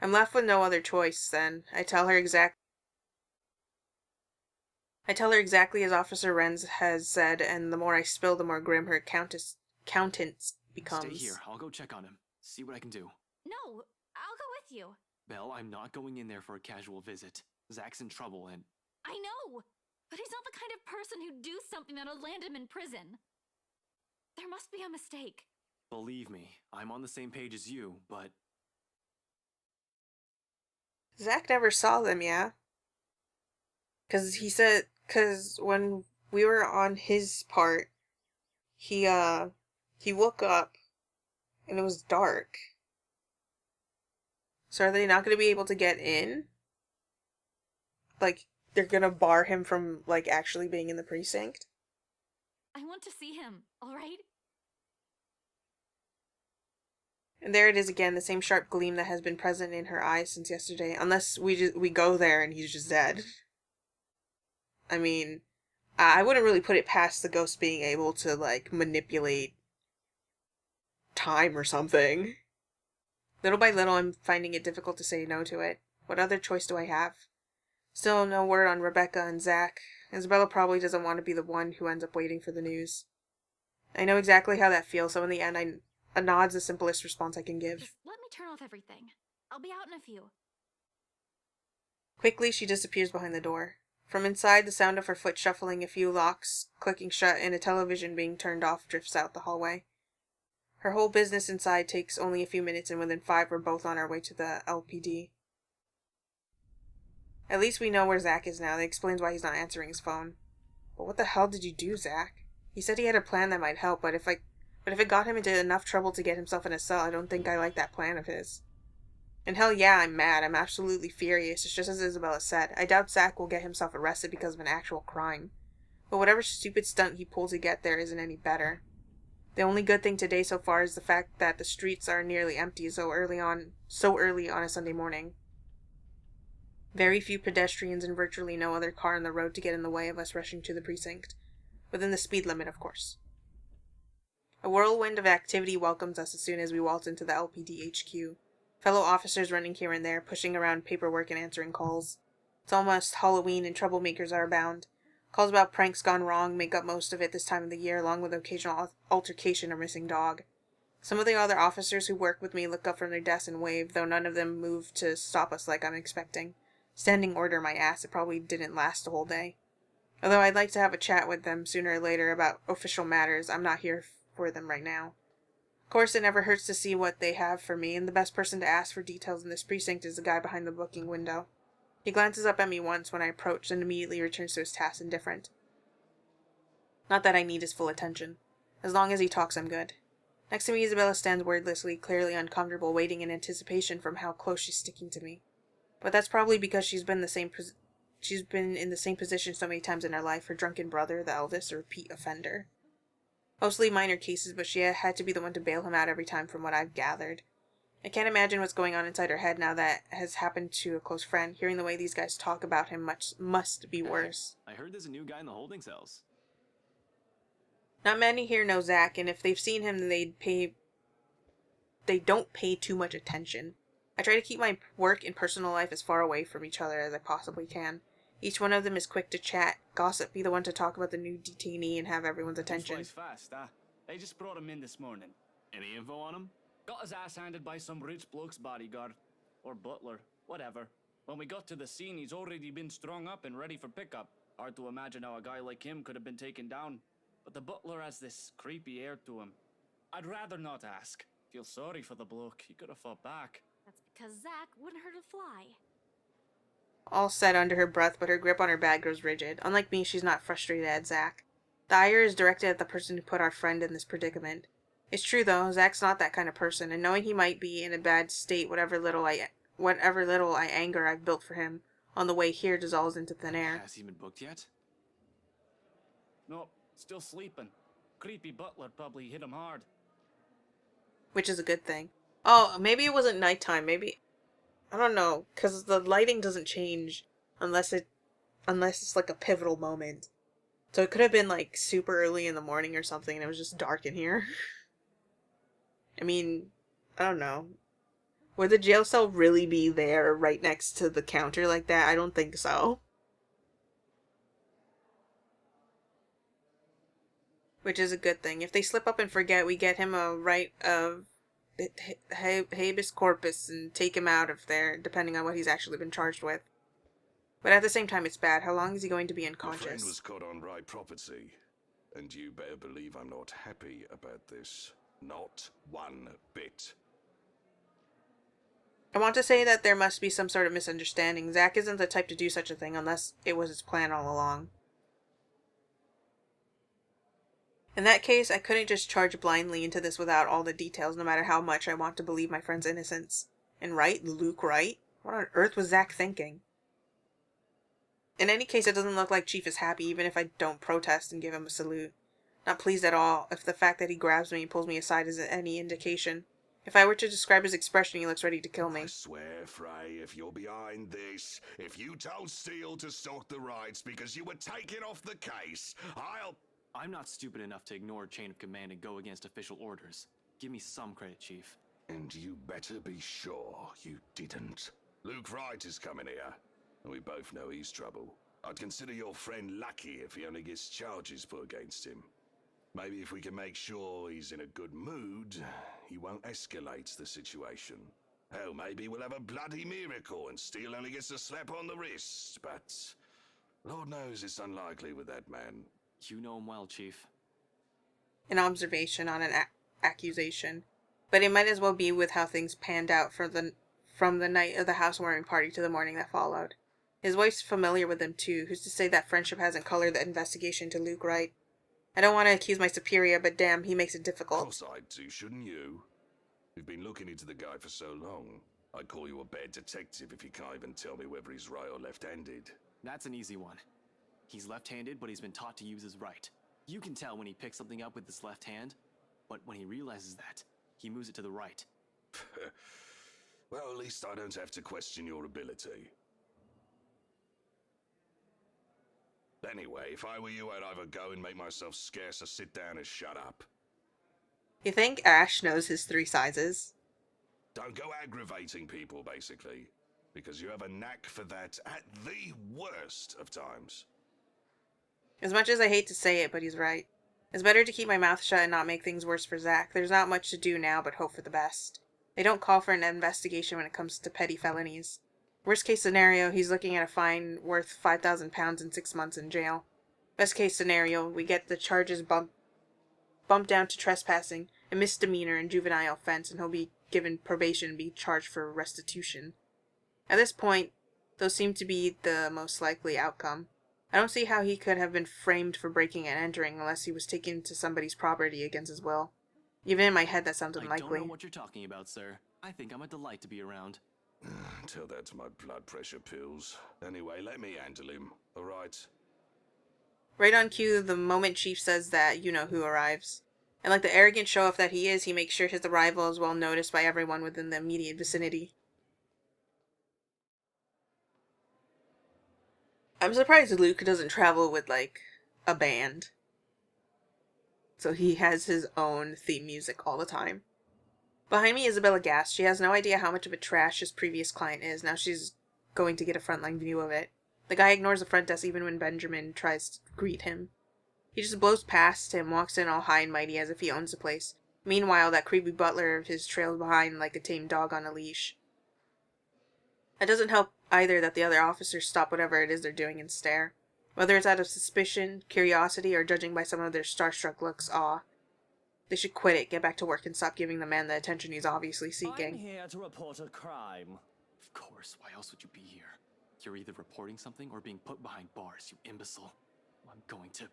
Speaker 1: I'm left with no other choice, then. I tell her exactly as Officer Renz has said, and the more I spill, the more grim her countenance becomes.
Speaker 6: Stay here. I'll go check on him. See what I can do.
Speaker 2: No, I'll go with you.
Speaker 6: Belle, I'm not going in there for a casual visit. Zach's in trouble and...
Speaker 2: I know, but he's not the kind of person who'd do something that'll land him in prison. There must be a mistake.
Speaker 6: Believe me, I'm on the same page as you, but...
Speaker 1: Zach never saw them, yeah? Because when we were on his part, he woke up and it was dark. So are they not going to be able to get in? Like, they're going to bar him from, like, actually being in the precinct?
Speaker 2: I want to see him, alright?
Speaker 1: And there it is again, the same sharp gleam that has been present in her eyes since yesterday. Unless we go there and he's just dead. I mean, I wouldn't really put it past the ghost being able to, like, manipulate time or something. Little by little, I'm finding it difficult to say no to it. What other choice do I have? Still no word on Rebecca and Zach. Isabella probably doesn't want to be the one who ends up waiting for the news. I know exactly how that feels, so in the end, a nod's the simplest response I can give.
Speaker 2: Just let me turn off everything. I'll be out in a few.
Speaker 1: Quickly, she disappears behind the door. From inside, the sound of her foot shuffling, a few locks clicking shut, and a television being turned off drifts out the hallway. Her whole business inside takes only a few minutes, and within 5 we're both on our way to the LPD. At least we know where Zach is now. That explains why he's not answering his phone. But what the hell did you do, Zach? He said he had a plan that might help, but if it got him into enough trouble to get himself in a cell, I don't think I like that plan of his. And hell yeah, I'm mad. I'm absolutely furious. It's just as Isabella said. I doubt Zach will get himself arrested because of an actual crime. But whatever stupid stunt he pulled to get there isn't any better. The only good thing today so far is the fact that the streets are nearly empty so early on a Sunday morning. Very few pedestrians and virtually no other car on the road to get in the way of us rushing to the precinct. Within the speed limit, of course. A whirlwind of activity welcomes us as soon as we waltz into the LPD HQ. Fellow officers running here and there, pushing around paperwork and answering calls. It's almost Halloween and troublemakers are abound. Calls about pranks gone wrong make up most of it this time of the year, along with occasional altercation or missing dog. Some of the other officers who work with me look up from their desks and wave, though none of them move to stop us like I'm expecting. Standing order my ass, it probably didn't last the whole day. Although I'd like to have a chat with them sooner or later about official matters, I'm not here for them right now. Of course, it never hurts to see what they have for me, and the best person to ask for details in this precinct is the guy behind the booking window. He glances up at me once when I approach and immediately returns to his task indifferent. Not that I need his full attention. As long as he talks, I'm good. Next to me, Isabella stands wordlessly, clearly uncomfortable, waiting in anticipation from how close she's sticking to me. But that's probably because she's been in the same position so many times in her life, her drunken brother, the eldest, a repeat offender. Mostly minor cases, but she had to be the one to bail him out every time from what I've gathered. I can't imagine what's going on inside her head now that has happened to a close friend. Hearing the way these guys talk about him must be worse.
Speaker 6: I heard there's a new guy in the holding cells.
Speaker 1: Not many here know Zach, and if they've seen him, they don't pay too much attention. I try to keep my work and personal life as far away from each other as I possibly can. Each one of them is quick to chat, gossip, be the one to talk about the new detainee, and have everyone's attention.
Speaker 11: Flies fast, huh? They just brought him in this morning.
Speaker 6: Any info on him?
Speaker 11: Got his ass handed by some rich bloke's bodyguard. Or butler, whatever. When we got to the scene, he's already been strung up and ready for pickup. Hard to imagine how a guy like him could have been taken down. But the butler has this creepy air to him. I'd rather not ask. Feel sorry for the bloke. He could have fought back.
Speaker 10: That's because Zach wouldn't hurt a fly.
Speaker 1: All said under her breath, but her grip on her bag grows rigid. Unlike me, she's not frustrated at Zach. The ire is directed at the person who put our friend in this predicament. It's true, though, Zach's not that kind of person, and knowing he might be in a bad state, whatever little anger I've built for him on the way here dissolves into thin air.
Speaker 6: Has he been booked yet?
Speaker 11: Nope, still sleeping. Creepy butler probably hit him hard.
Speaker 1: Which is a good thing. Oh, maybe it wasn't nighttime, maybe... I don't know, because the lighting doesn't change unless it's like a pivotal moment. So it could have been like super early in the morning or something and it was just dark in here. I mean, I don't know. Would the jail cell really be there right next to the counter like that? I don't think so. Which is a good thing. If they slip up and forget, we get him a right of habeas corpus and take him out of there, depending on what he's actually been charged with. But at the same time, it's bad. How long is he going to be
Speaker 3: Your friend
Speaker 1: unconscious?
Speaker 3: was caught on right property, and you better believe I'm not happy about this. Not one bit.
Speaker 1: I want to say that there must be some sort of misunderstanding. Zach isn't the type to do such a thing unless it was his plan all along. In that case, I couldn't just charge blindly into this without all the details, no matter how much I want to believe my friend's innocence. And Wright? Luke Wright? What on earth was Zach thinking? In any case, it doesn't look like Chief is happy, even if I don't protest and give him a salute. Not pleased at all, if the fact that he grabs me and pulls me aside is any indication. If I were to describe his expression, he looks ready to kill me.
Speaker 3: I swear, Frey, if you're behind this, if you told Steele to stalk the rights because you were taken off the case,
Speaker 6: I'm not stupid enough to ignore chain of command and go against official orders. Give me some credit, Chief.
Speaker 3: And you better be sure you didn't. Luke Wright is coming here, and we both know he's trouble. I'd consider your friend lucky if he only gets charges put against him. Maybe if we can make sure he's in a good mood, he won't escalate the situation. Hell, maybe we'll have a bloody miracle and Steele only gets a slap on the wrist, but Lord knows it's unlikely with that man.
Speaker 6: You know him well, Chief.
Speaker 1: An observation on an accusation. But it might as well be with how things panned out from the night of the housewarming party to the morning that followed. His wife's familiar with him too, who's to say that friendship hasn't colored the investigation to Luke Wright. I don't want to accuse my superior, but damn, he makes it difficult.
Speaker 3: Of course I'd do, shouldn't you? We've been looking into the guy for so long. I'd call you a bad detective if you can't even tell me whether he's right or left-handed.
Speaker 6: That's an easy one. He's left-handed, but he's been taught to use his right. You can tell when he picks something up with his left hand, but when he realizes that, he moves it to the right.
Speaker 3: Well, at least I don't have to question your ability. Anyway, if I were you, I'd either go and make myself scarce or sit down and shut up.
Speaker 1: You think Ash knows his 3 sizes?
Speaker 3: Don't go aggravating people, basically, because you have a knack for that at the worst of times.
Speaker 1: As much as I hate to say it, but he's right. It's better to keep my mouth shut and not make things worse for Zach. There's not much to do now but hope for the best. They don't call for an investigation when it comes to petty felonies. Worst case scenario, he's looking at a fine worth 5,000 pounds and 6 months in jail. Best case scenario, we get the charges bumped down to trespassing, a misdemeanor and juvenile offense, and he'll be given probation and be charged for restitution. At this point, those seem to be the most likely outcome. I don't see how he could have been framed for breaking and entering unless he was taken to somebody's property against his will. Even in my head, that sounds unlikely.
Speaker 6: I don't know what you're talking about, sir. I think I'm a delight to be around.
Speaker 3: Tell that to my blood pressure pills. Anyway, let me handle him, alright?
Speaker 1: Right on cue, the moment Chief says that, you-know-who arrives. And like the arrogant show-off that he is, he makes sure his arrival is well noticed by everyone within the immediate vicinity. I'm surprised Luke doesn't travel with, like, a band. So he has his own theme music all the time. Behind me, Isabella gasps. She has no idea how much of a trash his previous client is. Now she's going to get a frontline view of it. The guy ignores the front desk even when Benjamin tries to greet him. He just blows past him, walks in all high and mighty as if he owns the place. Meanwhile, that creepy butler of his trails behind like a tame dog on a leash. It doesn't help either that the other officers stop whatever it is they're doing and stare. Whether it's out of suspicion, curiosity, or judging by some of their starstruck looks, awe. They should quit it, get back to work, and stop giving the man the attention he's obviously seeking.
Speaker 4: I'm here to report a crime.
Speaker 6: Of course, why else would you be here? You're either reporting something or being put behind bars, you imbecile. I'm going to...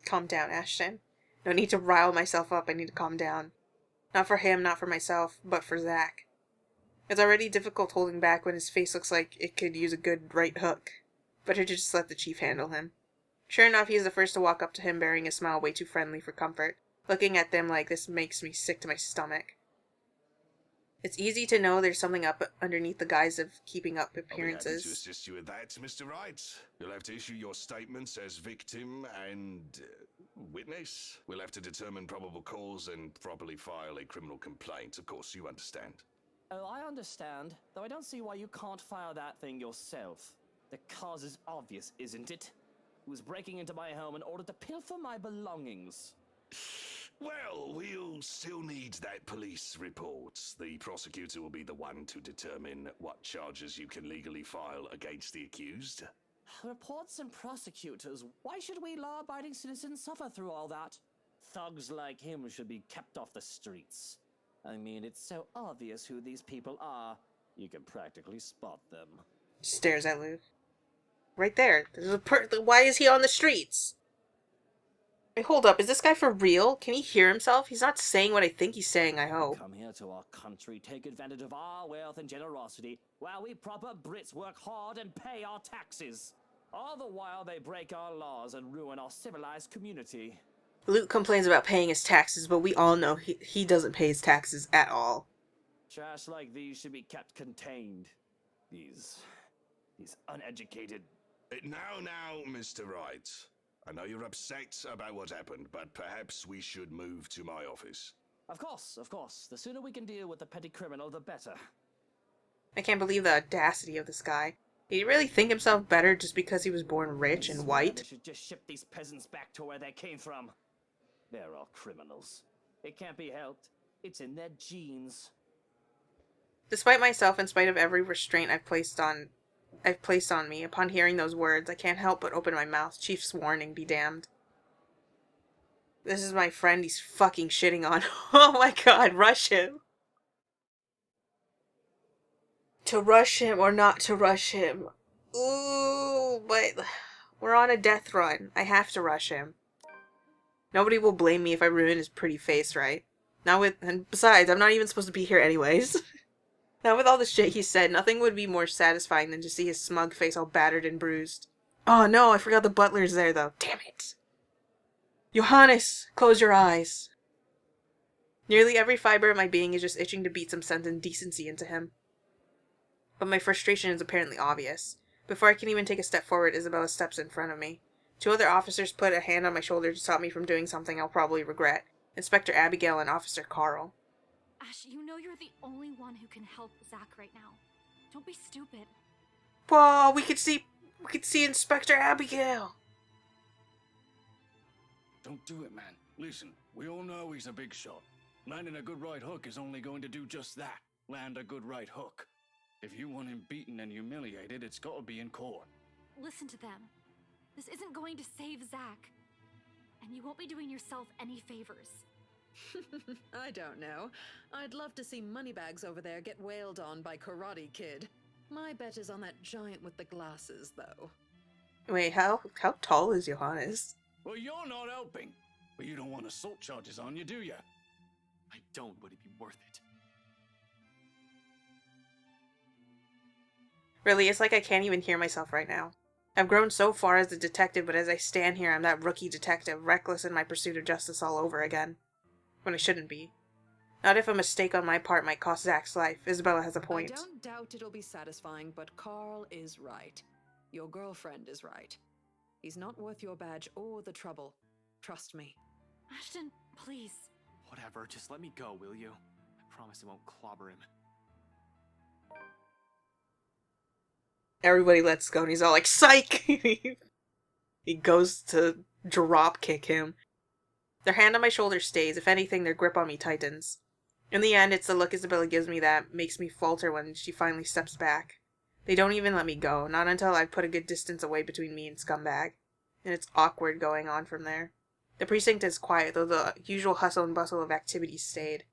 Speaker 1: Calm down, Ashton. No need to rile myself up, I need to calm down. Not for him, not for myself, but for Zach. It's already difficult holding back when his face looks like it could use a good right hook. Better to just let the Chief handle him. Sure enough, he is the first to walk up to him, bearing a smile way too friendly for comfort. Looking at them like this makes me sick to my stomach. It's easy to know there's something up underneath the guise of keeping up appearances.
Speaker 3: I'll be happy to assist you with that, Mr. Wright. You'll have to issue your statements as victim and witness. We'll have to determine probable cause and properly file a criminal complaint. Of course, you understand.
Speaker 4: Oh, I understand, though I don't see why you can't file that thing yourself. The cause is obvious, isn't it? He was breaking into my home in order to pilfer my belongings.
Speaker 3: Well, we'll still need that police report. The prosecutor will be the one to determine what charges you can legally file against the accused.
Speaker 4: Reports and prosecutors, why should we law-abiding citizens suffer through all that? Thugs like him should be kept off the streets. I mean, it's so obvious who these people are, you can practically spot them.
Speaker 1: Stares at Luke. Right there. Why is he on the streets? Hey, hold up, is this guy for real? Can he hear himself? He's not saying what I think he's saying, I hope.
Speaker 4: Come here to our country, take advantage of our wealth and generosity, while we proper Brits work hard and pay our taxes. All the while they break our laws and ruin our civilized community.
Speaker 1: Luke complains about paying his taxes, but we all know he doesn't pay his taxes at all.
Speaker 4: Trash like these should be kept contained. These uneducated...
Speaker 3: Now, Mr. Wright. I know you're upset about what happened, but perhaps we should move to my office.
Speaker 4: Of course. The sooner we can deal with the petty criminal, the better.
Speaker 1: I can't believe the audacity of this guy. Did he really think himself better just because he was born rich and white?
Speaker 4: They should just ship these peasants back to where they came from. They're all criminals. It can't be helped. It's in their genes.
Speaker 1: Despite myself, in spite of every restraint I've placed on me, upon hearing those words, I can't help but open my mouth. Chief's warning, be damned. This is my friend he's fucking shitting on. Oh my god, rush him. To rush him or not to rush him. Ooh, but we're on a death run. I have to rush him. Nobody will blame me if I ruin his pretty face, right? And besides, I'm not even supposed to be here anyways. Now with all the shit he said, nothing would be more satisfying than to see his smug face all battered and bruised. Oh no, I forgot the butler's there though. Damn it. Johannes, close your eyes. Nearly every fiber of my being is just itching to beat some sense and decency into him. But my frustration is apparently obvious. Before I can even take a step forward, Isabella steps in front of me. Two other officers put a hand on my shoulder to stop me from doing something I'll probably regret. Inspector Abigail and Officer Carl.
Speaker 2: Ash, you know you're the only one who can help Zach right now. Don't be stupid.
Speaker 1: Whoa, we could see Inspector Abigail.
Speaker 11: Don't do it, man. Listen, we all know he's a big shot. Landing a good right hook is only going to do just that. Land a good right hook. If you want him beaten and humiliated, it's gotta be in court.
Speaker 2: Listen to them. This isn't going to save Zach. And you won't be doing yourself any favors.
Speaker 12: I don't know. I'd love to see Moneybags over there get wailed on by Karate Kid. My bet is on that giant with the glasses, though.
Speaker 1: Wait, how tall is Johannes?
Speaker 11: Well, you're not helping. But you don't want assault charges on you, do you?
Speaker 6: I don't, would it be worth it?
Speaker 1: Really, it's like I can't even hear myself right now. I've grown so far as a detective, but as I stand here, I'm that rookie detective, reckless in my pursuit of justice all over again. When I shouldn't be. Not if a mistake on my part might cost Zach's life. Isabella has a point.
Speaker 12: I don't doubt it'll be satisfying, but Carl is right. Your girlfriend is right. He's not worth your badge or the trouble. Trust me.
Speaker 2: Ashton, please.
Speaker 6: Whatever, just let me go, will you? I promise I won't clobber him.
Speaker 1: Everybody lets go, and he's all like, psych! He goes to drop kick him. Their hand on my shoulder stays. If anything, their grip on me tightens. In the end, it's the look Isabella gives me that makes me falter when she finally steps back. They don't even let me go, not until I've put a good distance away between me and Scumbag. And it's awkward going on from there. The precinct is quiet, though the usual hustle and bustle of activities stayed.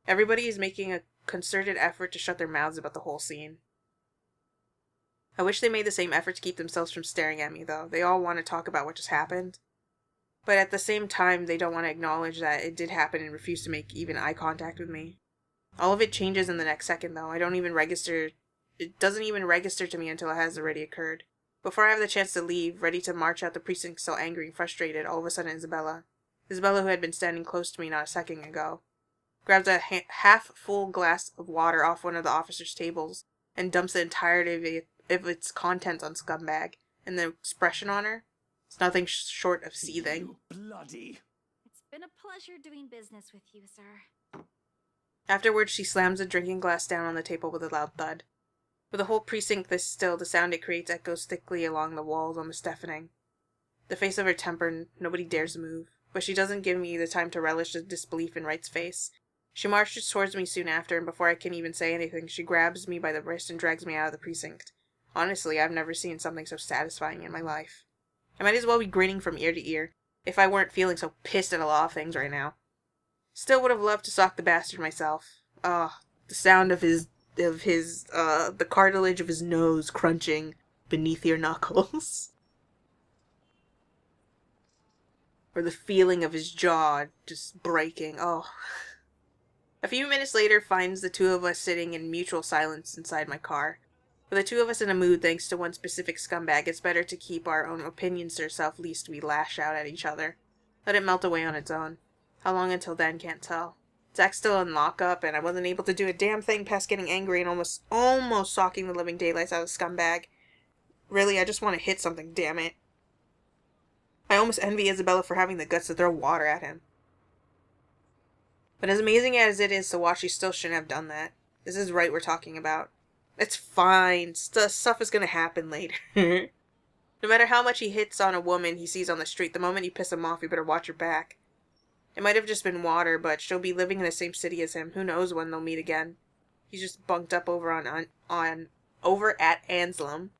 Speaker 1: Everybody is making a concerted effort to shut their mouths about the whole scene. I wish they made the same effort to keep themselves from staring at me, though. They all want to talk about what just happened. But at the same time, they don't want to acknowledge that it did happen and refuse to make even eye contact with me. All of it changes in the next second, though. It doesn't even register to me until it has already occurred. Before I have the chance to leave, ready to march out the precinct still angry and frustrated, all of a sudden Isabella, who had been standing close to me not a second ago, grabs a half-full glass of water off one of the officers' tables and dumps the entirety of its contents on Scumbag, and the expression on her, it's nothing short of seething.
Speaker 11: You bloody...
Speaker 2: It's been a pleasure doing business with you, sir.
Speaker 1: Afterwards, she slams the drinking glass down on the table with a loud thud. With the whole precinct this still, the sound it creates echoes thickly along the walls, almost deafening. The face of her temper, nobody dares move, but she doesn't give me the time to relish the disbelief in Wright's face. She marches towards me soon after, and before I can even say anything, she grabs me by the wrist and drags me out of the precinct. Honestly, I've never seen something so satisfying in my life. I might as well be grinning from ear to ear, if I weren't feeling so pissed at a lot of things right now. Still would have loved to sock the bastard myself. The sound of the cartilage of his nose crunching beneath your knuckles. Or the feeling of his jaw just breaking. Oh. A few minutes later finds the two of us sitting in mutual silence inside my car. With the two of us in a mood thanks to one specific scumbag, it's better to keep our own opinions to ourselves lest we lash out at each other. Let it melt away on its own. How long until then, can't tell. Zach's still in lockup, and I wasn't able to do a damn thing past getting angry and almost socking the living daylights out of the scumbag. Really, I just want to hit something, damn it. I almost envy Isabella for having the guts to throw water at him. But as amazing as it is to watch, she still shouldn't have done that. This is Wright we're talking about. It's fine. Stuff is gonna happen later. No matter how much he hits on a woman he sees on the street, the moment you piss him off, you better watch your back. It might have just been water, but she'll be living in the same city as him. Who knows when they'll meet again. He's just bunked up over at Anslem.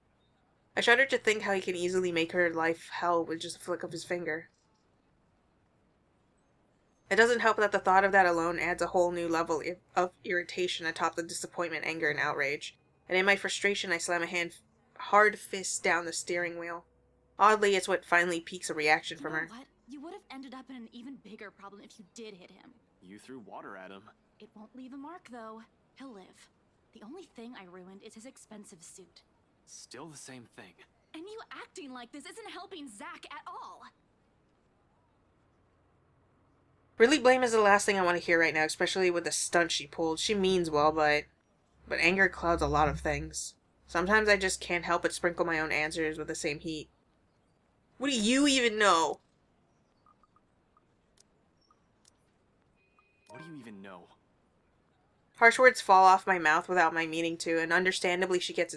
Speaker 1: I shudder to think how he can easily make her life hell with just a flick of his finger. It doesn't help that the thought of that alone adds a whole new level of irritation atop the disappointment, anger, and outrage. And in my frustration, I slam a hard fist down the steering wheel. Oddly, it's what finally piques a reaction from her.
Speaker 2: What? You would have ended up in an even bigger problem if you did hit him.
Speaker 6: You threw water at him.
Speaker 2: It won't leave a mark, though. He'll live. The only thing I ruined is his expensive suit.
Speaker 6: Still the same thing.
Speaker 2: And you acting like this isn't helping Zach at all.
Speaker 1: Really, blame is the last thing I want to hear right now, especially with the stunt she pulled. She means well, but anger clouds a lot of things. Sometimes I just can't help but sprinkle my own answers with the same heat. What do you even know?
Speaker 6: What do you even know?
Speaker 1: Harsh words fall off my mouth without my meaning to, and understandably she gets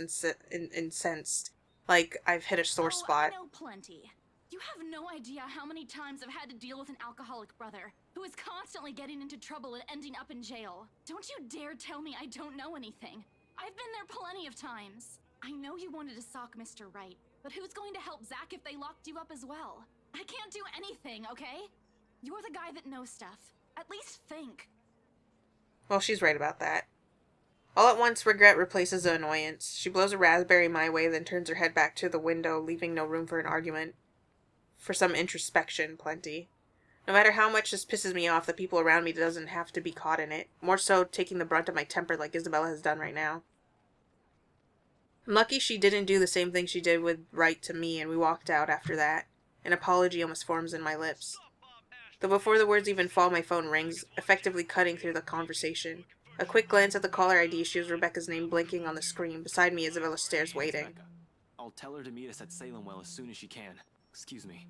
Speaker 1: incensed. Like I've hit a sore spot.
Speaker 2: I know plenty. You have no idea how many times I've had to deal with an alcoholic brother who is constantly getting into trouble and ending up in jail. Don't you dare tell me I don't know anything. I've been there plenty of times. I know you wanted to sock Mr. Wright, but who's going to help Zach if they locked you up as well? I can't do anything, okay? You're the guy that knows stuff. At least think.
Speaker 1: Well, she's right about that. All at once, regret replaces the annoyance. She blows a raspberry my way, then turns her head back to the window, leaving no room for an argument. For some introspection, plenty. No matter how much this pisses me off, the people around me doesn't have to be caught in it. More so, taking the brunt of my temper like Isabella has done right now. I'm lucky she didn't do the same thing she did with Wright to me, and we walked out after that. An apology almost forms in my lips. Though before the words even fall, my phone rings, effectively cutting through the conversation. A quick glance at the caller ID shows Rebecca's name blinking on the screen. Beside me, Isabella stares, waiting.
Speaker 6: Rebecca. I'll tell her to meet us at Salem Well as soon as she can. Excuse me.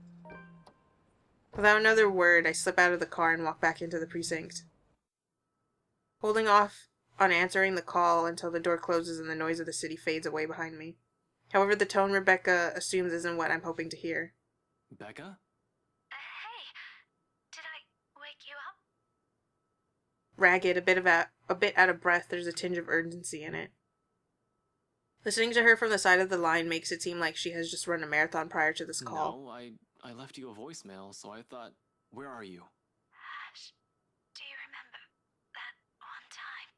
Speaker 1: Without another word, I slip out of the car and walk back into the precinct. Holding off on answering the call until the door closes and the noise of the city fades away behind me. However, the tone Rebecca assumes isn't what I'm hoping to hear.
Speaker 6: Becca?
Speaker 5: Hey, did I wake you up?
Speaker 1: Ragged, a bit out of breath, there's a tinge of urgency in it. Listening to her from the side of the line makes it seem like she has just run a marathon prior to this call.
Speaker 6: No, I left you a voicemail, so I thought, where are you?
Speaker 5: Ash, do you remember that one time?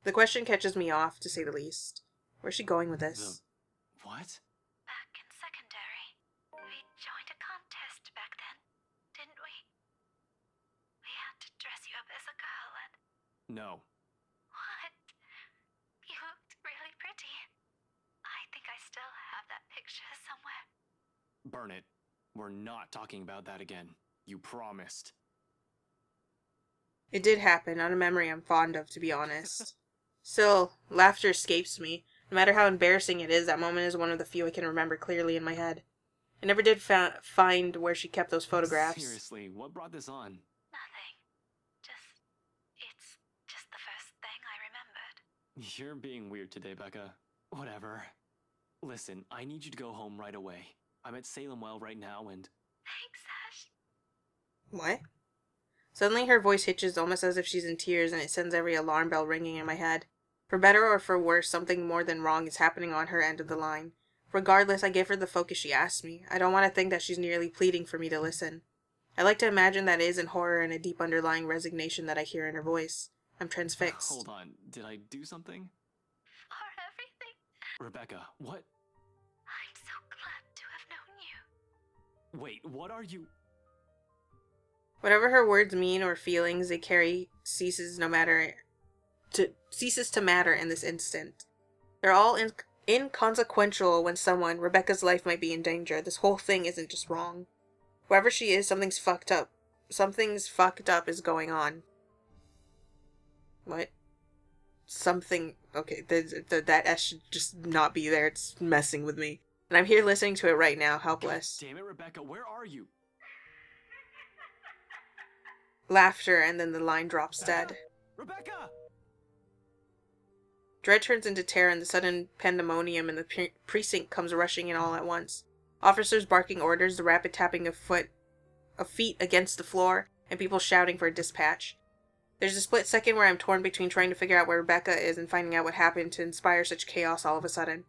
Speaker 1: The question catches me off, to say the least. Where's she going with this?
Speaker 6: What?
Speaker 5: Back in secondary, we joined a contest back then, didn't we? We had to dress you up as a girl and...
Speaker 6: No.
Speaker 5: What? You looked really pretty. I think I still have that picture somewhere.
Speaker 6: Burn it. We're not talking about that again. You promised.
Speaker 1: It did happen, not a memory I'm fond of, to be honest. Still, laughter escapes me. No matter how embarrassing it is, that moment is one of the few I can remember clearly in my head. I never did find where she kept those photographs.
Speaker 6: Seriously, what brought this on?
Speaker 5: Nothing. It's just the first thing I remembered.
Speaker 6: You're being weird today, Becca. Whatever. Listen, I need you to go home right away. I'm at Salem Well right now and...
Speaker 5: Thanks, Ash.
Speaker 1: What? Suddenly her voice hitches almost as if she's in tears, and it sends every alarm bell ringing in my head. For better or for worse, something more than wrong is happening on her end of the line. Regardless, I give her the focus she asked me. I don't want to think that she's nearly pleading for me to listen. I like to imagine that it isn't horror and a deep underlying resignation that I hear in her voice. I'm transfixed.
Speaker 6: Hold on, did I do something?
Speaker 5: For everything.
Speaker 6: Rebecca, what?
Speaker 5: I'm so glad to have known you.
Speaker 6: Wait, what are you...
Speaker 1: Whatever her words mean or feelings they carry ceases to matter in this instant. They're all inconsequential when someone, Rebecca's life might be in danger. This whole thing isn't just wrong. Whoever she is, something's fucked up. Something's fucked up is going on. What? Something... Okay, that S should just not be there. It's messing with me. And I'm here listening to it right now, helpless.
Speaker 6: Damn it, Rebecca, where are you?
Speaker 1: Laughter, and then the line drops dead.
Speaker 6: Rebecca!
Speaker 1: Dread turns into terror, and the sudden pandemonium in the precinct comes rushing in all at once. Officers barking orders, the rapid tapping of feet against the floor, and people shouting for a dispatch. There's a split second where I'm torn between trying to figure out where Rebecca is and finding out what happened to inspire such chaos all of a sudden.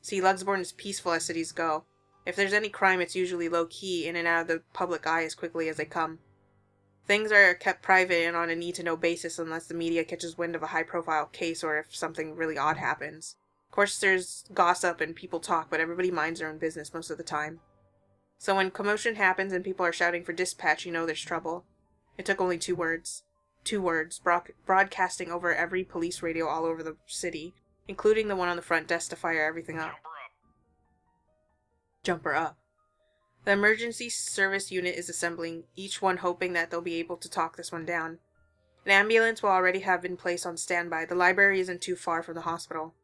Speaker 1: See, Lugsborn is peaceful as cities go. If there's any crime, it's usually low-key, in and out of the public eye as quickly as they come. Things are kept private and on a need-to-know basis unless the media catches wind of a high-profile case or if something really odd happens. Of course, there's gossip and people talk, but everybody minds their own business most of the time. So when commotion happens and people are shouting for dispatch, you know there's trouble. It took only 2 words. 2 words, broadcasting over every police radio all over the city, including the one on the front desk to fire everything up. Jump her up. The emergency service unit is assembling, each one hoping that they'll be able to talk this one down. An ambulance will already have been placed on standby. The library isn't too far from the hospital.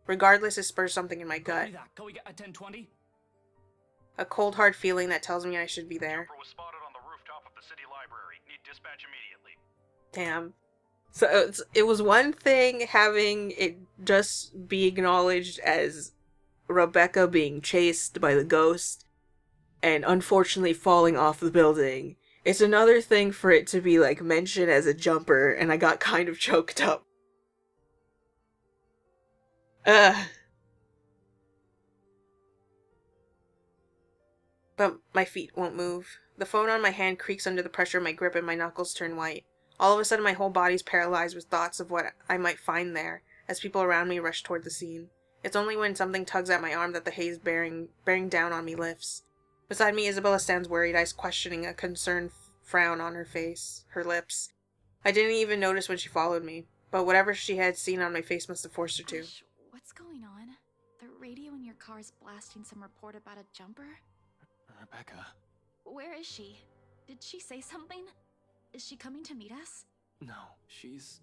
Speaker 1: Regardless, it spurs something in my gut.
Speaker 11: Can we get a 1020?
Speaker 1: A cold, hard feeling that tells me I should be there.
Speaker 3: Jumper was spotted on the rooftop of the city library. Need dispatch immediately.
Speaker 1: Damn. So it was one thing having it just be acknowledged as Rebecca being chased by the ghost and unfortunately falling off the building. It's another thing for it to be like mentioned as a jumper, and I got kind of choked up. Ugh. But my feet won't move. The phone on my hand creaks under the pressure of my grip and my knuckles turn white. All of a sudden my whole body's paralyzed with thoughts of what I might find there, as people around me rush toward the scene. It's only when something tugs at my arm that the haze bearing down on me lifts. Beside me, Isabella stands worried, eyes questioning, a concerned frown on her face, her lips. I didn't even notice when she followed me, but whatever she had seen on my face must have forced her to.
Speaker 2: Ash, what's going on? The radio in your car's blasting some report about a jumper?
Speaker 6: Rebecca.
Speaker 2: Where is she? Did she say something? Is she coming to meet us?
Speaker 6: No, she's...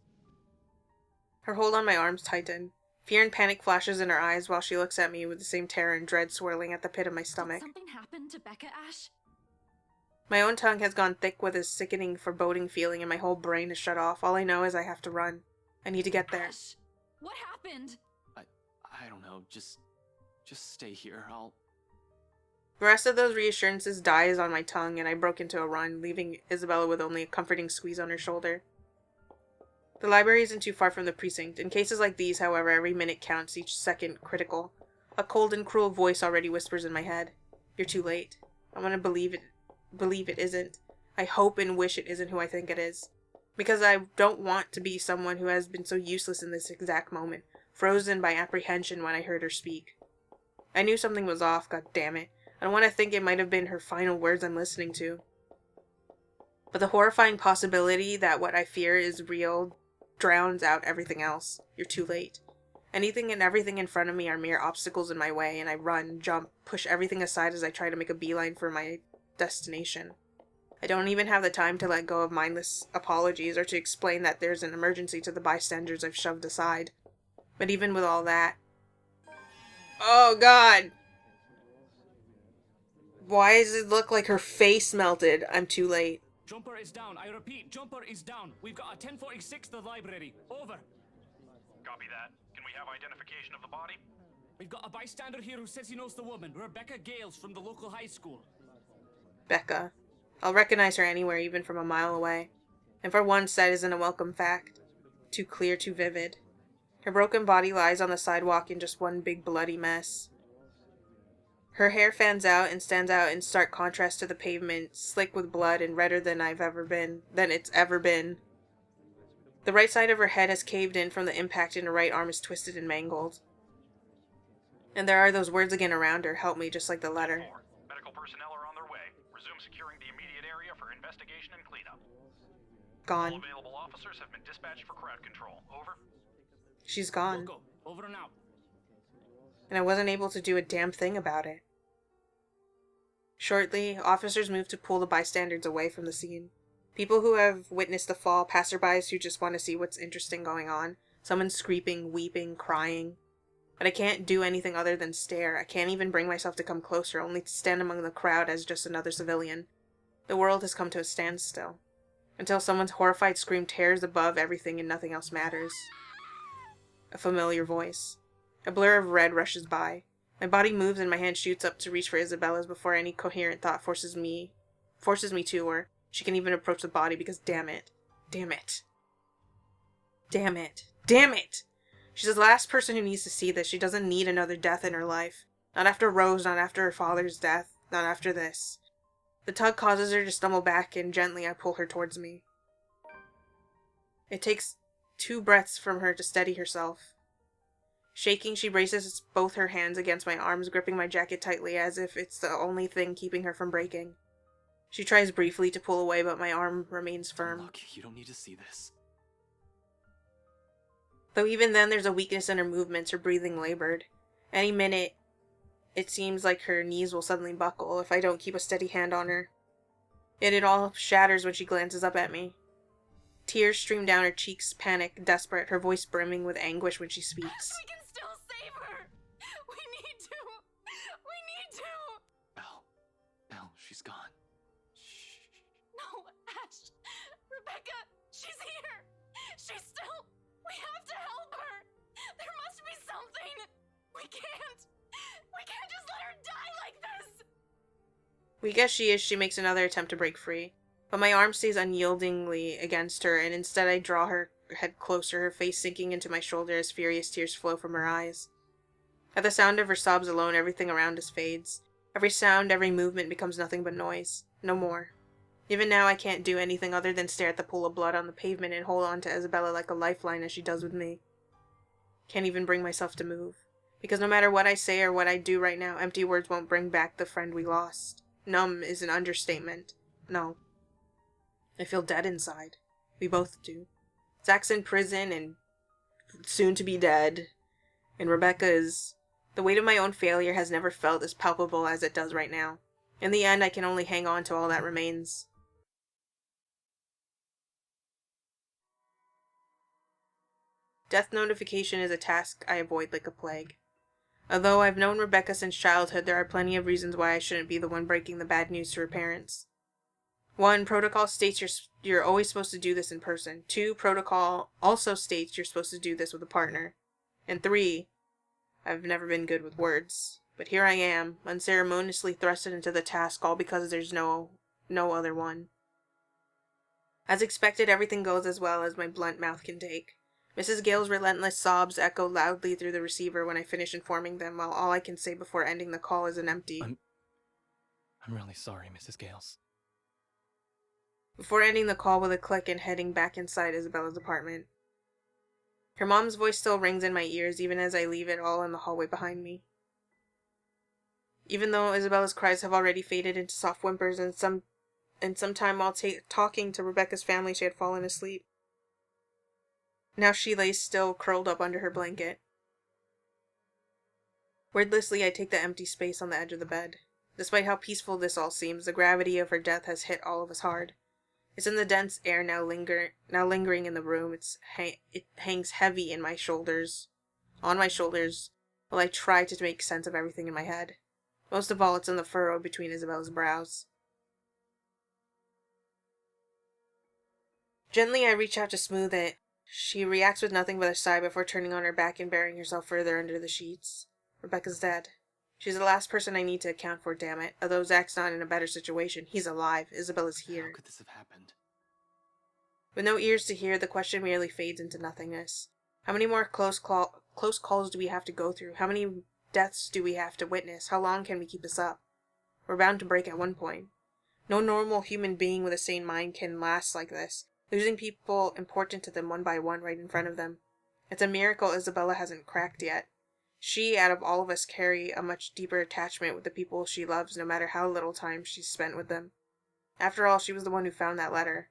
Speaker 1: Her hold on my arms tightened. Fear and panic flashes in her eyes while she looks at me with the same terror and dread swirling at the pit of my stomach.
Speaker 2: Did something happen to Becca, Ash?
Speaker 1: My own tongue has gone thick with a sickening, foreboding feeling and my whole brain is shut off. All I know is I have to run. I need to get there.
Speaker 2: Ash, what happened?
Speaker 6: I don't know, just stay here,
Speaker 1: The rest of those reassurances dies on my tongue and I broke into a run, leaving Isabella with only a comforting squeeze on her shoulder. The library isn't too far from the precinct. In cases like these, however, every minute counts, each second critical. A cold and cruel voice already whispers in my head. You're too late. I want to believe it isn't. I hope and wish it isn't who I think it is. Because I don't want to be someone who has been so useless in this exact moment, frozen by apprehension when I heard her speak. I knew something was off, god damn it. I don't want to think it might have been her final words I'm listening to. But the horrifying possibility that what I fear is real drowns out everything else. You're too late. Anything and everything in front of me are mere obstacles in my way, and I run, jump, push everything aside as I try to make a beeline for my destination. I don't even have the time to let go of mindless apologies or to explain that there's an emergency to the bystanders I've shoved aside. But even with all that... Oh god! Why does it look like her face melted? I'm too late.
Speaker 11: Jumper is down. I repeat, jumper is down. We've got a 1046 to the library. Over.
Speaker 3: Copy that. Can we have identification of the body?
Speaker 11: We've got a bystander here who says he knows the woman, Rebecca Gales from the local high school.
Speaker 1: Becca. I'll recognize her anywhere, even from a mile away. And for once, that isn't a welcome fact. Too clear, too vivid. Her broken body lies on the sidewalk in just one big bloody mess. Her hair fans out and stands out in stark contrast to the pavement, slick with blood and redder than it's ever been. The right side of her head has caved in from the impact and her right arm is twisted and mangled. And there are those words again around her, help me, just like the letter.
Speaker 3: Medical personnel are on their way. Resume securing the immediate area for investigation and cleanup.
Speaker 1: Gone.
Speaker 3: All available officers have been dispatched for crowd control. Over.
Speaker 1: She's gone.
Speaker 11: Go. Over and out.
Speaker 1: And I wasn't able to do a damn thing about it. Shortly, officers moved to pull the bystanders away from the scene. People who have witnessed the fall, passerbys who just want to see what's interesting going on, someone screaming, weeping, crying. But I can't do anything other than stare. I can't even bring myself to come closer, only to stand among the crowd as just another civilian. The world has come to a standstill. Until someone's horrified scream tears above everything and nothing else matters. A familiar voice. A blur of red rushes by. My body moves and my hand shoots up to reach for Isabella's before any coherent thought forces me to, or she can even approach the body because damn it. Damn it. Damn it. Damn it! She's the last person who needs to see this. She doesn't need another death in her life. Not after Rose, not after her father's death, not after this. The tug causes her to stumble back and gently I pull her towards me. It takes 2 breaths from her to steady herself. Shaking, she braces both her hands against my arms, gripping my jacket tightly as if it's the only thing keeping her from breaking. She tries briefly to pull away, but my arm remains firm.
Speaker 6: Look, you don't need to see this.
Speaker 1: Though even then there's a weakness in her movements, her breathing labored. Any minute, it seems like her knees will suddenly buckle if I don't keep a steady hand on her. Yet it all shatters when she glances up at me. Tears stream down her cheeks, panic, desperate, her voice brimming with anguish when she speaks.
Speaker 2: We can still save her! We need to! We need to!
Speaker 6: Belle, she's gone. Shh.
Speaker 2: No, Ash! Rebecca, she's here! She's still... We have to help her! There must be something! We can't just let her die like this!
Speaker 1: Weak as she makes another attempt to break free. But my arm stays unyieldingly against her, and instead I draw her head closer, her face sinking into my shoulder as furious tears flow from her eyes. At the sound of her sobs alone, everything around us fades. Every sound, every movement becomes nothing but noise. No more. Even now, I can't do anything other than stare at the pool of blood on the pavement and hold on to Isabella like a lifeline as she does with me. Can't even bring myself to move. Because no matter what I say or what I do right now, empty words won't bring back the friend we lost. Numb is an understatement. No. I feel dead inside. We both do. Zach's in prison and soon to be dead. And Rebecca is... The weight of my own failure has never felt as palpable as it does right now. In the end, I can only hang on to all that remains. Death notification is a task I avoid like a plague. Although I've known Rebecca since childhood, there are plenty of reasons why I shouldn't be the one breaking the bad news to her parents. 1. Protocol states you're always supposed to do this in person. 2. Protocol also states you're supposed to do this with a partner. And 3. I've never been good with words. But here I am, unceremoniously thrusted into the task, all because there's no other one. As expected, everything goes as well as my blunt mouth can take. Mrs. Gale's relentless sobs echo loudly through the receiver when I finish informing them, while all I can say before ending the call is an empty.
Speaker 6: I'm really sorry, Mrs. Gales.
Speaker 1: Before ending the call with a click and heading back inside Isabella's apartment. Her mom's voice still rings in my ears even as I leave it all in the hallway behind me. Even though Isabella's cries have already faded into soft whimpers and sometime while talking to Rebecca's family she had fallen asleep. Now she lays still, curled up under her blanket. Wordlessly, I take the empty space on the edge of the bed. Despite how peaceful this all seems, the gravity of her death has hit all of us hard. It's in the dense air now lingering in the room. It hangs heavy on my shoulders, while I try to make sense of everything in my head. Most of all, it's in the furrow between Isabella's brows. Gently, I reach out to smooth it. She reacts with nothing but a sigh before turning on her back and burying herself further under the sheets. Rebecca's dead. She's the last person I need to account for, damn it. Although Zach's not in a better situation. He's alive. Isabella's here.
Speaker 6: How could this have happened?
Speaker 1: With no ears to hear, the question merely fades into nothingness. How many more close calls do we have to go through? How many deaths do we have to witness? How long can we keep this up? We're bound to break at one point. No normal human being with a sane mind can last like this, losing people important to them one by one right in front of them. It's a miracle Isabella hasn't cracked yet. She, out of all of us, carry a much deeper attachment with the people she loves, no matter how little time she's spent with them. After all, she was the one who found that letter.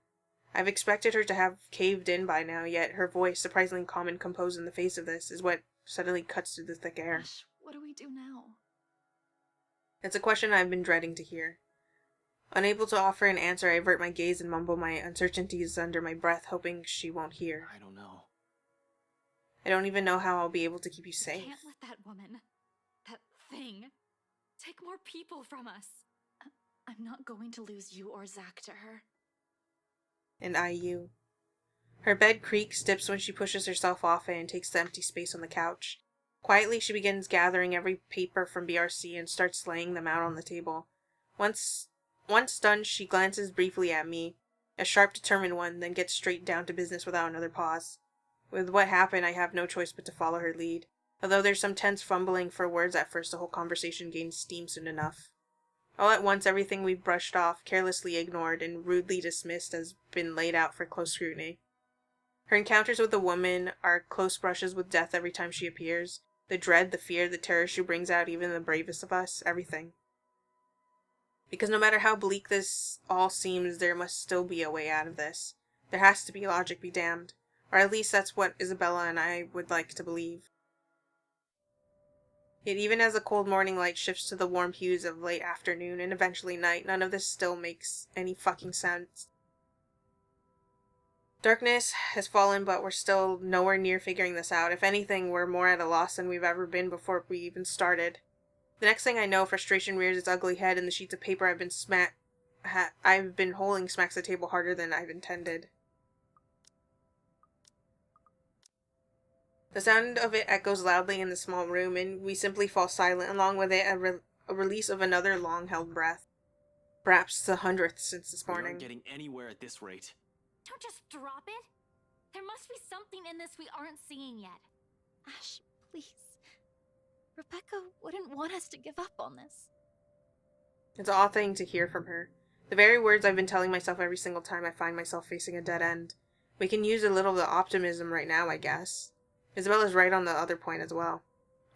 Speaker 1: I've expected her to have caved in by now, yet her voice, surprisingly calm and composed in the face of this, is what suddenly cuts through the thick air.
Speaker 2: Gosh, what do we do now?
Speaker 1: It's a question I've been dreading to hear. Unable to offer an answer, I avert my gaze and mumble my uncertainties under my breath, hoping she won't hear.
Speaker 6: I don't know.
Speaker 1: I don't even know how I'll be able to keep you
Speaker 2: I
Speaker 1: safe.
Speaker 2: can't let that woman, that thing, take more people from us. I'm not going to lose you or Zach to her.
Speaker 1: And I you. Her bed creaks, dips when she pushes herself off it and takes the empty space on the couch. Quietly, she begins gathering every paper from BRC and starts laying them out on the table. Once done, she glances briefly at me, a sharp, determined one, then gets straight down to business without another pause. With what happened, I have no choice but to follow her lead. Although there's some tense fumbling for words at first, the whole conversation gains steam soon enough. All at once, everything we've brushed off, carelessly ignored, and rudely dismissed has been laid out for close scrutiny. Her encounters with the woman are close brushes with death every time she appears. The dread, the fear, the terror she brings out even in the bravest of us, everything. Because no matter how bleak this all seems, there must still be a way out of this. There has to be, logic be damned. Or at least that's what Isabella and I would like to believe. Yet even as the cold morning light shifts to the warm hues of late afternoon and eventually night, none of this still makes any fucking sense. Darkness has fallen, but we're still nowhere near figuring this out. If anything, we're more at a loss than we've ever been before we even started. The next thing I know, frustration rears its ugly head and the sheets of paper I've been holding smacks the table harder than I've intended. The sound of it echoes loudly in the small room, and we simply fall silent, along with it a release of another long-held breath. Perhaps the 100th since this morning.
Speaker 6: We aren't getting anywhere at this rate.
Speaker 10: Don't just drop it. There must be something in this we aren't seeing yet.
Speaker 2: Ash, please. Rebecca wouldn't want us to give up on this.
Speaker 1: It's an odd thing to hear from her. The very words I've been telling myself every single time I find myself facing a dead end. We can use a little of the optimism right now, I guess. Isabella's right on the other point as well.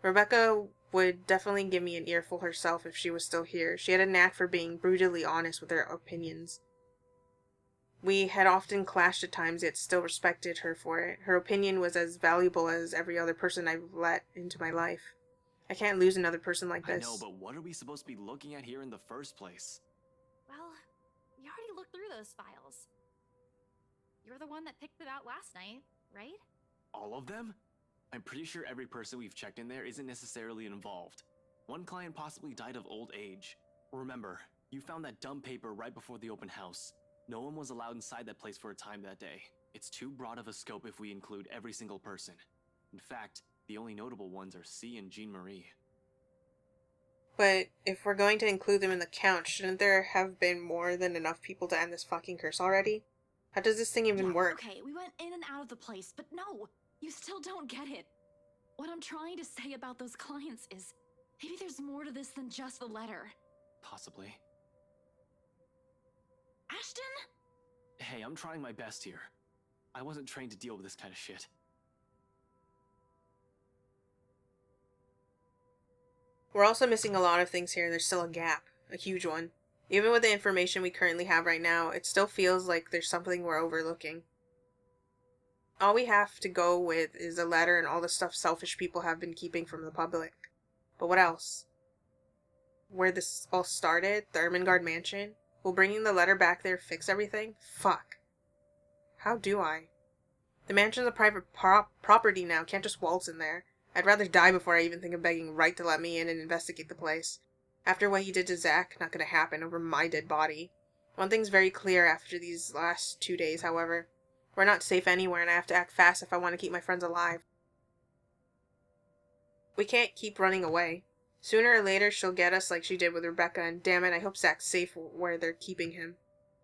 Speaker 1: Rebecca would definitely give me an earful herself if she was still here. She had a knack for being brutally honest with her opinions. We had often clashed at times, yet still respected her for it. Her opinion was as valuable as every other person I've let into my life. I can't lose another person like this.
Speaker 6: I know, but what are we supposed to be looking at here in the first place?
Speaker 10: Well, we already looked through those files. You're the one that picked it out last night, right?
Speaker 6: All of them? I'm pretty sure every person we've checked in there isn't necessarily involved. One client possibly died of old age. Remember, you found that dumb paper right before the open house. No one was allowed inside that place for a time that day. It's too broad of a scope if we include every single person. In fact, the only notable ones are C and Jean Marie.
Speaker 1: But if we're going to include them in the count, shouldn't there have been more than enough people to end this fucking curse already? How does this thing even work?
Speaker 2: Okay, we went in and out of the place, but no, you still don't get it. What I'm trying to say about those clients is, maybe there's more to this than just the letter.
Speaker 6: Possibly.
Speaker 2: Ashton?
Speaker 6: Hey, I'm trying my best here. I wasn't trained to deal with this kind of shit.
Speaker 1: We're also missing a lot of things here. There's still a gap. A huge one. Even with the information we currently have right now, it still feels like there's something we're overlooking. All we have to go with is a letter and all the stuff selfish people have been keeping from the public. But what else? Where this all started, the Ermengarde mansion? Will bringing the letter back there fix everything? Fuck. How do I? The mansion's a private property now, can't just waltz in there. I'd rather die before I even think of begging Wright to let me in and investigate the place. After what he did to Zach, not gonna happen over my dead body. One thing's very clear after these last 2 days, however. We're not safe anywhere and I have to act fast if I want to keep my friends alive. We can't keep running away. Sooner or later she'll get us like she did with Rebecca, and damn it, I hope Zach's safe where they're keeping him.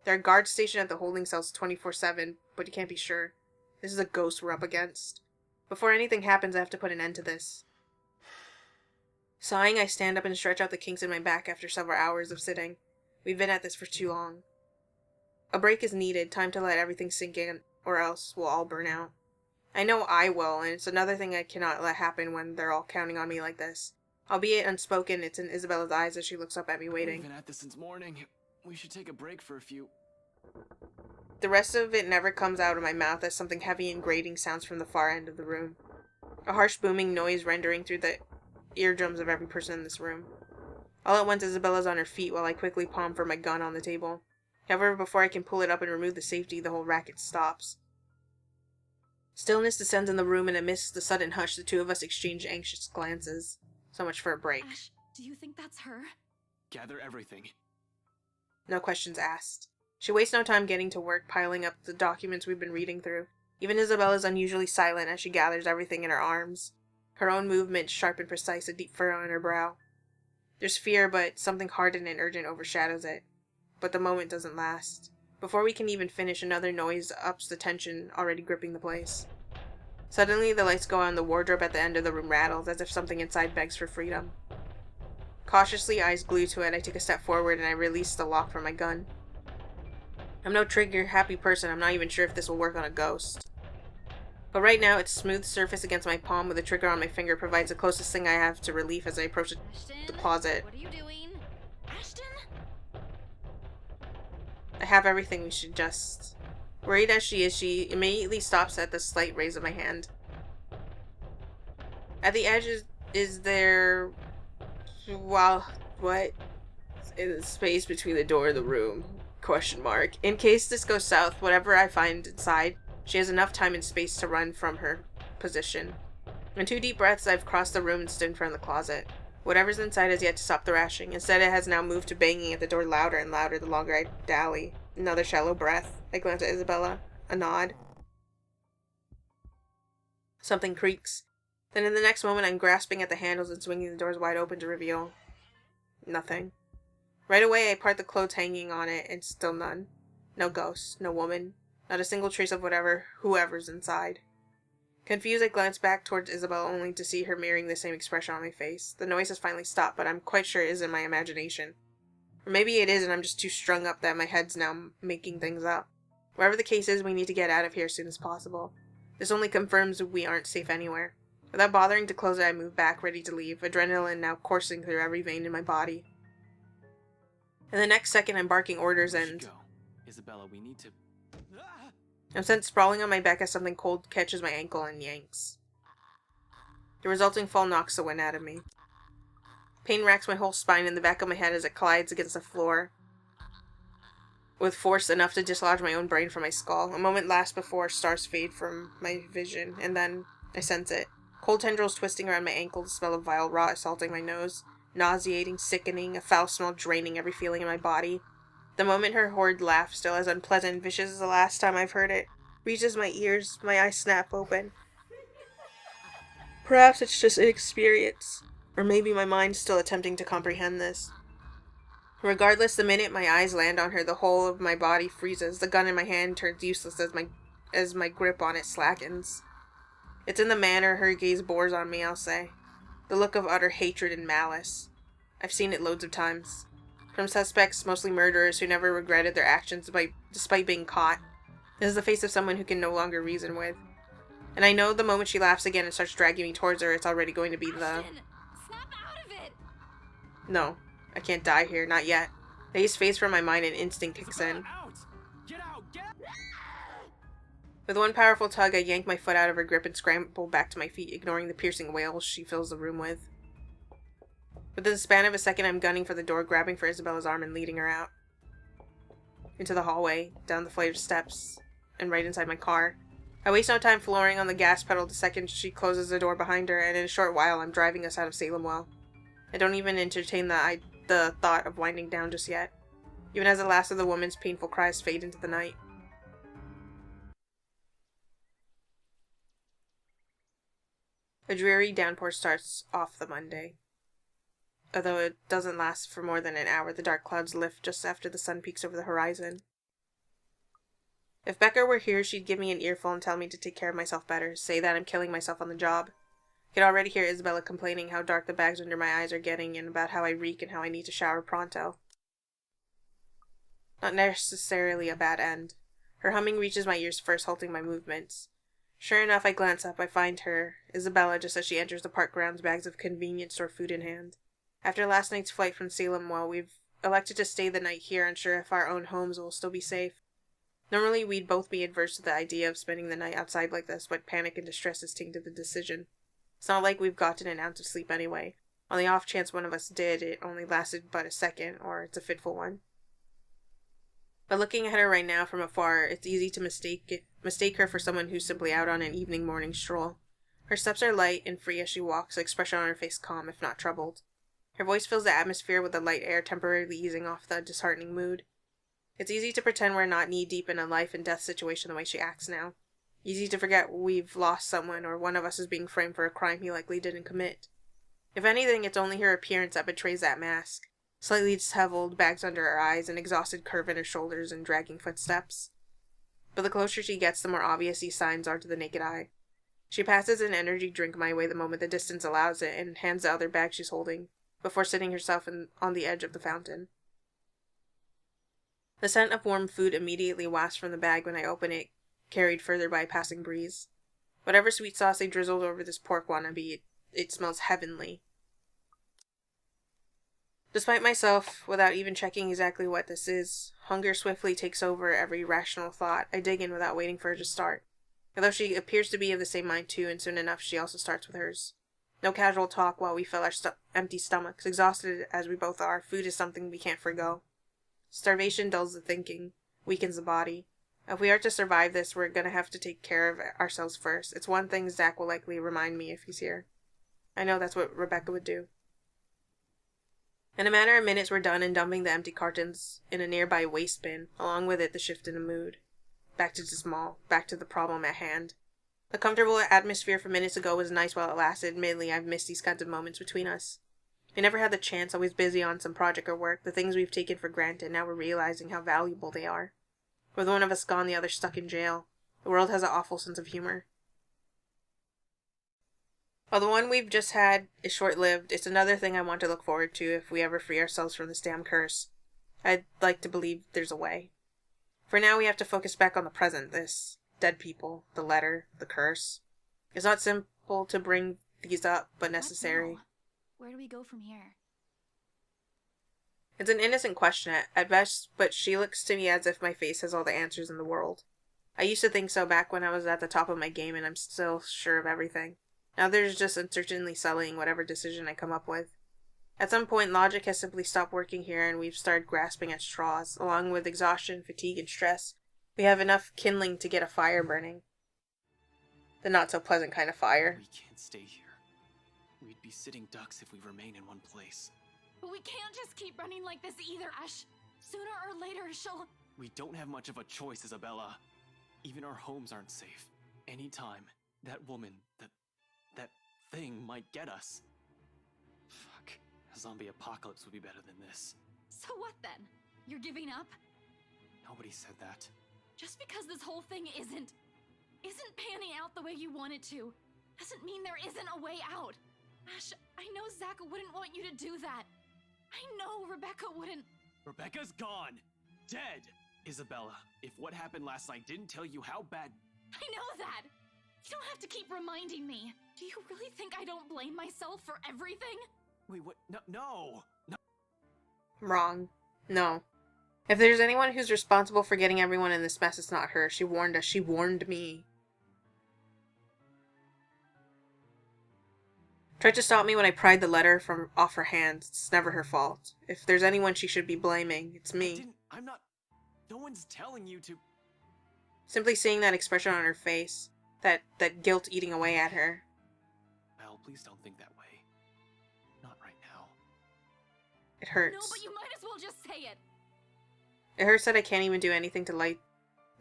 Speaker 1: There are guards stationed at the holding cells 24/7, but you can't be sure. This is a ghost we're up against. Before anything happens, I have to put an end to this. Sighing, I stand up and stretch out the kinks in my back after several hours of sitting. We've been at this for too long. A break is needed, time to let everything sink in, or else we'll all burn out. I know I will, and it's another thing I cannot let happen when they're all counting on me like this. Albeit unspoken, it's in Isabella's eyes as she looks up at me waiting.
Speaker 6: We've been at this since morning. We should take a break for a few...
Speaker 1: The rest of it never comes out of my mouth as something heavy and grating sounds from the far end of the room. A harsh booming noise rendering through the eardrums of every person in this room. All at once, Isabella's on her feet while I quickly palm for my gun on the table. However, before I can pull it up and remove the safety, the whole racket stops. Stillness descends in the room, and amidst the sudden hush, the two of us exchange anxious glances. So much for a break.
Speaker 2: Ash, do you think that's her?
Speaker 6: Gather everything.
Speaker 1: No questions asked. She wastes no time getting to work, piling up the documents we've been reading through. Even Isabella's unusually silent as she gathers everything in her arms. Her own movements sharp and precise, a deep furrow in her brow. There's fear, but something hardened and urgent overshadows it. But the moment doesn't last. Before we can even finish, another noise ups the tension already gripping the place. Suddenly, the lights go on, the wardrobe at the end of the room rattles, as if something inside begs for freedom. Cautiously, eyes glued to it, I take a step forward and I release the lock from my gun. I'm no trigger-happy person, I'm not even sure if this will work on a ghost. But right now, its smooth surface against my palm with a trigger on my finger provides the closest thing I have to relief as I approach the closet.
Speaker 10: What are you doing?
Speaker 2: Ashton?
Speaker 1: I have everything we should just... Worried as she is, she immediately stops at the slight raise of my hand. At the edge is there... Well, what? In the space between the door and the room. Question mark. In case this goes south, whatever I find inside, she has enough time and space to run from her position. In 2 deep breaths, I've crossed the room and stood in front of the closet. Whatever's inside has yet to stop the rashing. Instead, it has now moved to banging at the door louder and louder the longer I dally. Another shallow breath. I glance at Isabella. A nod. Something creaks. Then in the next moment, I'm grasping at the handles and swinging the doors wide open to reveal... nothing. Right away, I part the clothes hanging on it, and still none. No ghost, no woman, not a single trace of whoever's inside. Confused, I glance back towards Isabel only to see her mirroring the same expression on my face. The noise has finally stopped, but I'm quite sure it isn't my imagination. Or maybe it is and I'm just too strung up that my head's now making things up. Whatever the case is, we need to get out of here as soon as possible. This only confirms we aren't safe anywhere. Without bothering to close it, I move back, ready to leave, adrenaline now coursing through every vein in my body. In the next second, I'm barking orders and...
Speaker 6: Go. Isabella, we need to...
Speaker 1: I'm sent sprawling on my back as something cold catches my ankle and yanks. The resulting fall knocks the wind out of me. Pain racks my whole spine in the back of my head as it collides against the floor, with force enough to dislodge my own brain from my skull. A moment lasts before stars fade from my vision, and then I sense it. Cold tendrils twisting around my ankle, the smell of vile rot assaulting my nose. Nauseating, sickening, a foul smell draining every feeling in my body. The moment her horrid laugh, still as unpleasant and vicious as the last time I've heard it, reaches my ears, my eyes snap open. Perhaps it's just inexperience, or maybe my mind's still attempting to comprehend this. Regardless, the minute my eyes land on her, the whole of my body freezes. The gun in my hand turns useless as my grip on it slackens. It's in the manner her gaze bores on me, I'll say. The look of utter hatred and malice. I've seen it loads of times. From suspects, mostly murderers, who never regretted their actions despite being caught. This is the face of someone who can no longer reason with. And I know the moment she laughs again and starts dragging me towards her, it's already going to be the...
Speaker 2: Snap out of it!
Speaker 1: No, I can't die here, not yet. I just phase from my mind and instinct kicks in.
Speaker 11: Get out! Get out!
Speaker 1: With one powerful tug, I yank my foot out of her grip and scramble back to my feet, ignoring the piercing wails she fills the room with. Within the span of a second, I'm gunning for the door, grabbing for Isabella's arm and leading her out. Into the hallway, down the flight of steps, and right inside my car. I waste no time flooring on the gas pedal the second she closes the door behind her, and in a short while, I'm driving us out of Salem Well. I don't even entertain the thought of winding down just yet, even as the last of the woman's painful cries fade into the night. A dreary downpour starts off the Monday. Although it doesn't last for more than an hour, the dark clouds lift just after the sun peaks over the horizon. If Becca were here, she'd give me an earful and tell me to take care of myself better, say that I'm killing myself on the job. I can already hear Isabella complaining how dark the bags under my eyes are getting and about how I reek and how I need to shower pronto. Not necessarily a bad end. Her humming reaches my ears first, halting my movements. Sure enough, I glance up. I find her, Isabella, just as she enters the park grounds, bags of convenience store food in hand. After last night's flight from Salem, well, we've elected to stay the night here, unsure if our own homes will still be safe. Normally, we'd both be adverse to the idea of spending the night outside like this, but panic and distress has tainted the decision. It's not like we've gotten an ounce of sleep anyway. On the off chance one of us did, it only lasted but a second, or it's a fitful one. But looking at her right now from afar, it's easy to mistake her for someone who's simply out on an evening morning stroll. Her steps are light and free as she walks, the expression on her face calm, if not troubled. Her voice fills the atmosphere with the light air, temporarily easing off the disheartening mood. It's easy to pretend we're not knee-deep in a life and death situation the way she acts now. Easy to forget we've lost someone, or one of us is being framed for a crime he likely didn't commit. If anything, it's only her appearance that betrays that mask. Slightly disheveled, bags under her eyes, an exhausted curve in her shoulders, and dragging footsteps. But the closer she gets, the more obvious these signs are to the naked eye. She passes an energy drink my way the moment the distance allows it, and hands the other bag she's holding, before sitting herself on the edge of the fountain. The scent of warm food immediately wafts from the bag when I open it, carried further by a passing breeze. Whatever sweet sauce they drizzled over this pork wannabe, it smells heavenly. Despite myself, without even checking exactly what this is, hunger swiftly takes over every rational thought. I dig in without waiting for her to start. Although she appears to be of the same mind too, and soon enough she also starts with hers. No casual talk while we fill our empty stomachs. Exhausted as we both are, food is something we can't forgo. Starvation dulls the thinking, weakens the body. If we are to survive this, we're gonna have to take care of ourselves first. It's one thing Zach will likely remind me if he's here. I know that's what Rebecca would do. In a matter of minutes, we're done and dumping the empty cartons in a nearby waste bin, along with it the shift in the mood. Back to Dismal, back to the problem at hand. The comfortable atmosphere from minutes ago was nice while it lasted. Admittedly, I've missed these kinds of moments between us. We never had the chance, always busy on some project or work. The things we've taken for granted, now we're realizing how valuable they are. With one of us gone, the other stuck in jail. The world has an awful sense of humor. While the one we've just had is short-lived, it's another thing I want to look forward to if we ever free ourselves from this damn curse. I'd like to believe there's a way. For now, we have to focus back on the present, this dead people, the letter, the curse. It's not simple to bring these up, but necessary.
Speaker 2: Where do we go from here?
Speaker 1: It's an innocent question at best, but she looks to me as if my face has all the answers in the world. I used to think so back when I was at the top of my game and I'm still sure of everything. Now there's just uncertainly sullying whatever decision I come up with. At some point, logic has simply stopped working here and we've started grasping at straws. Along with exhaustion, fatigue, and stress, we have enough kindling to get a fire burning. The not-so-pleasant kind of fire.
Speaker 6: We can't stay here. We'd be sitting ducks if we remain in one place.
Speaker 2: But we can't just keep running like this either, Ash. Sooner or later, she'll...
Speaker 6: We don't have much of a choice, Isabella. Even our homes aren't safe. Anytime, that woman, that thing might get us. Fuck. A zombie apocalypse would be better than this.
Speaker 2: So what then? You're giving up?
Speaker 6: Nobody said that.
Speaker 2: Just because this whole thing isn't panning out the way you want it to, doesn't mean there isn't a way out. Ash, I know Zach wouldn't want you to do that. I know Rebecca wouldn't.
Speaker 6: Rebecca's gone! Dead! Isabella, if what happened last night didn't tell you how bad...
Speaker 2: I know that! You don't have to keep reminding me. Do you really think I don't blame myself for everything?
Speaker 6: Wait, what? No!
Speaker 1: Wrong. No. If there's anyone who's responsible for getting everyone in this mess, it's not her. She warned us. She warned me. Tried to stop me when I pried the letter from off her hands. It's never her fault. If there's anyone she should be blaming, it's me.
Speaker 6: I'm not... No one's telling you to...
Speaker 1: Simply seeing that expression on her face, that guilt eating away at her.
Speaker 6: Well, please don't think that way. Not right now.
Speaker 1: It hurts.
Speaker 2: No, but you might as well just say it.
Speaker 1: It hurts that I can't even do anything to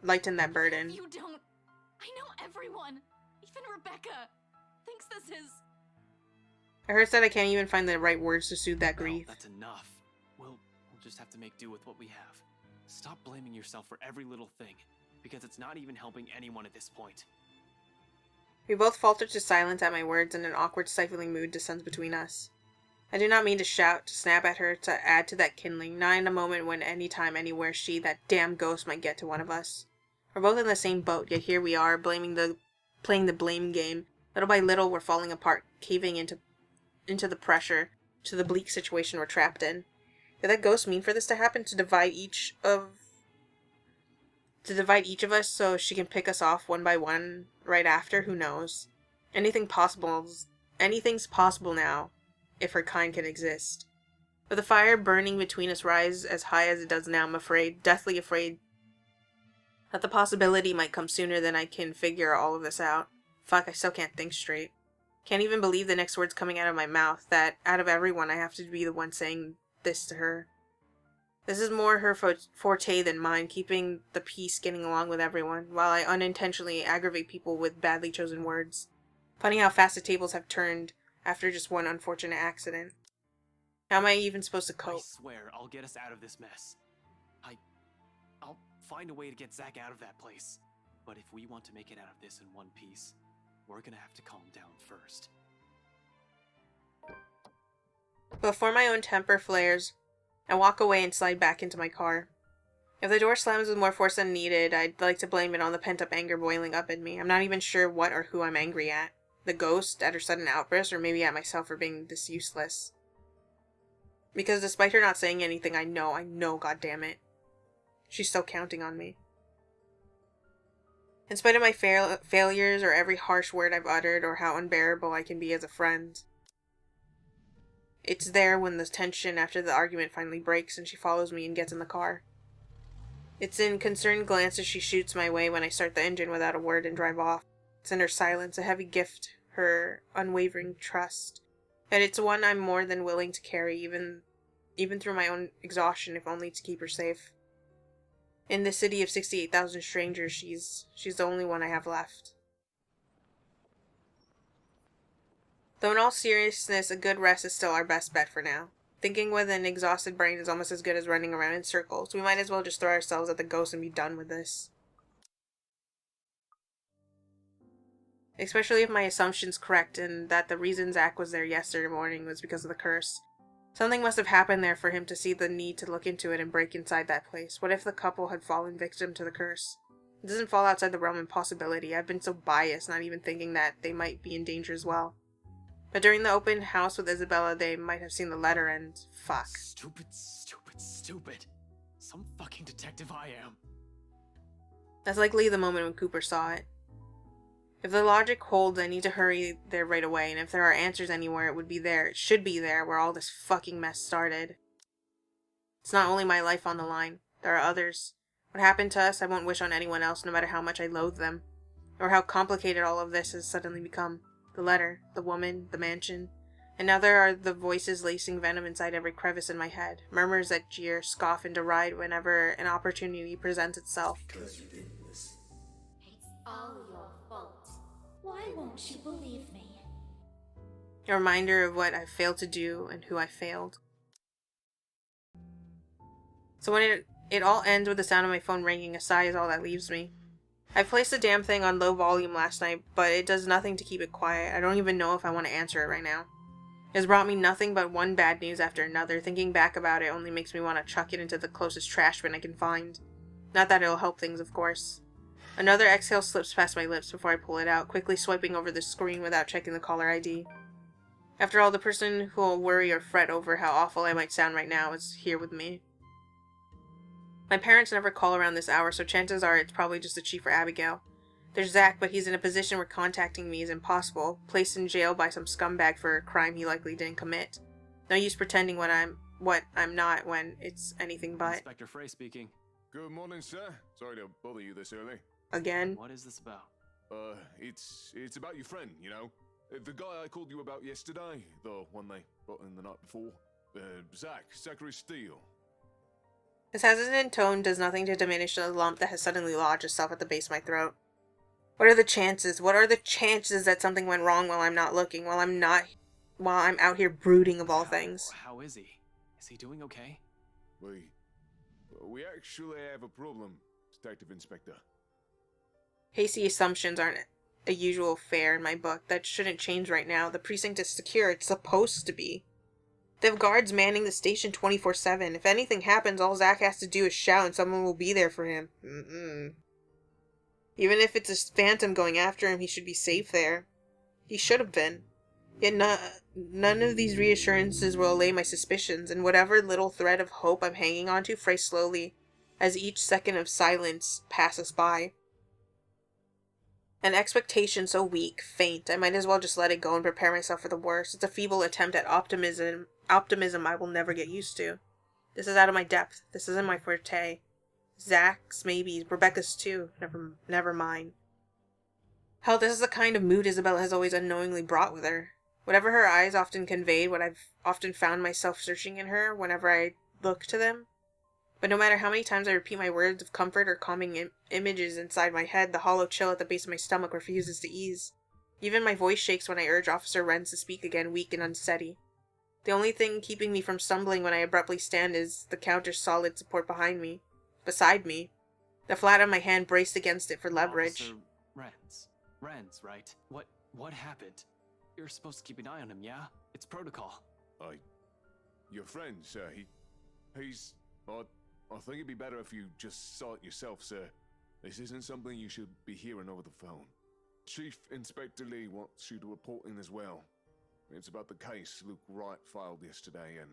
Speaker 1: lighten that burden.
Speaker 2: You don't. I know everyone, even Rebecca, thinks this is...
Speaker 1: It hurts that I can't even find the right words to soothe that grief.
Speaker 6: That's enough. We'll just have to make do with what we have. Stop blaming yourself for every little thing, because it's not even helping anyone at this point.
Speaker 1: We both falter to silence at my words, and an awkward, stifling mood descends between us. I do not mean to shout, to snap at her, to add to that kindling, not in a moment when any time, anywhere she, that damn ghost, might get to one of us. We're both in the same boat, yet here we are, playing the blame game. Little by little, we're falling apart, caving into the pressure, to the bleak situation we're trapped in. Did that ghost mean for this to happen? To divide each of us so she can pick us off one by one right after? Who knows? Anything's possible now, if her kind can exist. With the fire burning between us rise as high as it does now, I'm afraid, deathly afraid, that the possibility might come sooner than I can figure all of this out. Fuck, I still can't think straight. Can't even believe the next words coming out of my mouth, that out of everyone I have to be the one saying this to her. This is more her forte than mine, keeping the peace, getting along with everyone, while I unintentionally aggravate people with badly chosen words. Funny how fast the tables have turned after just one unfortunate accident. How am I even supposed to cope?
Speaker 6: I swear I'll get us out of this mess. I'll find a way to get Zach out of that place. But if we want to make it out of this in one piece, we're gonna have to calm down first.
Speaker 1: Before my own temper flares, I walk away and slide back into my car. If the door slams with more force than needed, I'd like to blame it on the pent-up anger boiling up in me. I'm not even sure what or who I'm angry at. The ghost at her sudden outburst, or maybe at myself for being this useless. Because despite her not saying anything, I know, goddammit, she's still counting on me. In spite of my failures or every harsh word I've uttered or how unbearable I can be as a friend, it's there when the tension after the argument finally breaks and she follows me and gets in the car. It's in concerned glances she shoots my way when I start the engine without a word and drive off. It's in her silence, a heavy gift, her unwavering trust. And it's one I'm more than willing to carry, even through my own exhaustion, if only to keep her safe. In this city of 68,000 strangers, she's the only one I have left. Though in all seriousness, a good rest is still our best bet for now. Thinking with an exhausted brain is almost as good as running around in circles. We might as well just throw ourselves at the ghost and be done with this. especially if my assumption's correct and that the reason Zach was there yesterday morning was because of the curse. Something must have happened there for him to see the need to look into it and break inside that place. What if the couple had fallen victim to the curse? It doesn't fall outside the realm of possibility. I've been so biased, not even thinking that they might be in danger as well. But during the open house with Isabella, they might have seen the letter and... fuck.
Speaker 6: Stupid, stupid, stupid. Some fucking detective I am.
Speaker 1: That's likely the moment when Cooper saw it. If the logic holds, I need to hurry there right away, and if there are answers anywhere, it would be there. It should be there, where all this fucking mess started. It's not only my life on the line. There are others. What happened to us, I won't wish on anyone else, no matter how much I loathe them. Or how complicated all of this has suddenly become. The letter, the woman, the mansion. And now there are the voices lacing venom inside every crevice in my head. Murmurs that jeer, scoff, and deride whenever an opportunity presents itself.
Speaker 2: It's all your fault. Why won't you believe me?
Speaker 1: A reminder of what I've failed to do and who I failed. So when it all ends with the sound of my phone ringing, a sigh is all that leaves me. I placed the damn thing on low volume last night, but it does nothing to keep it quiet. I don't even know if I want to answer it right now. It has brought me nothing but one bad news after another. Thinking back about it only makes me want to chuck it into the closest trash bin I can find. Not that it'll help things, of course. Another exhale slips past my lips before I pull it out, quickly swiping over the screen without checking the caller ID. After all, the person who will worry or fret over how awful I might sound right now is here with me. My parents never call around this hour, so chances are it's probably just the chief or Abigail. There's Zach, but he's in a position where contacting me is impossible, placed in jail by some scumbag for a crime he likely didn't commit. No use pretending what I'm not when it's anything but.
Speaker 6: Inspector Frey speaking.
Speaker 3: Good morning, sir. Sorry to bother you this early.
Speaker 1: Again?
Speaker 6: What is this about?
Speaker 3: It's about your friend, you know? The guy I called you about yesterday, the one they got in the night before. Zachary Steele.
Speaker 1: His hesitant tone does nothing to diminish the lump that has suddenly lodged itself at the base of my throat. What are the chances? What are the chances that something went wrong while I'm not looking, while I'm out here brooding of all things?
Speaker 6: How is he? Is he doing okay?
Speaker 3: We actually have a problem, Detective Inspector.
Speaker 1: Hasty assumptions aren't a usual fare in my book. That shouldn't change right now. The precinct is secure. It's supposed to be. They have guards manning the station 24/7. If anything happens, all Zach has to do is shout and someone will be there for him. Even if it's a phantom going after him, he should be safe there. He should have been. Yet none of these reassurances will allay my suspicions, and whatever little thread of hope I'm hanging onto frays slowly as each second of silence passes by. An expectation so weak, faint, I might as well just let it go and prepare myself for the worst. It's a feeble attempt at optimism I will never get used to. This is out of my depth. This isn't my forte. Zach's, maybe. Rebecca's too. Never mine. Hell, this is the kind of mood Isabella has always unknowingly brought with her. Whatever her eyes often conveyed, what I've often found myself searching in her whenever I look to them. But no matter how many times I repeat my words of comfort or calming images inside my head, the hollow chill at the base of my stomach refuses to ease. Even my voice shakes when I urge Officer Renz to speak again, weak and unsteady. The only thing keeping me from stumbling when I abruptly stand is the counter's solid support behind me. Beside me. The flat of my hand braced against it for leverage.
Speaker 6: Officer Renz, right? What happened? You're supposed to keep an eye on him, yeah? It's protocol.
Speaker 3: Your friend, sir, he's... I think it'd be better if you just saw it yourself, sir. This isn't something you should be hearing over the phone. Chief Inspector Lee wants you to report in as well. It's about the case Luke Wright filed yesterday and...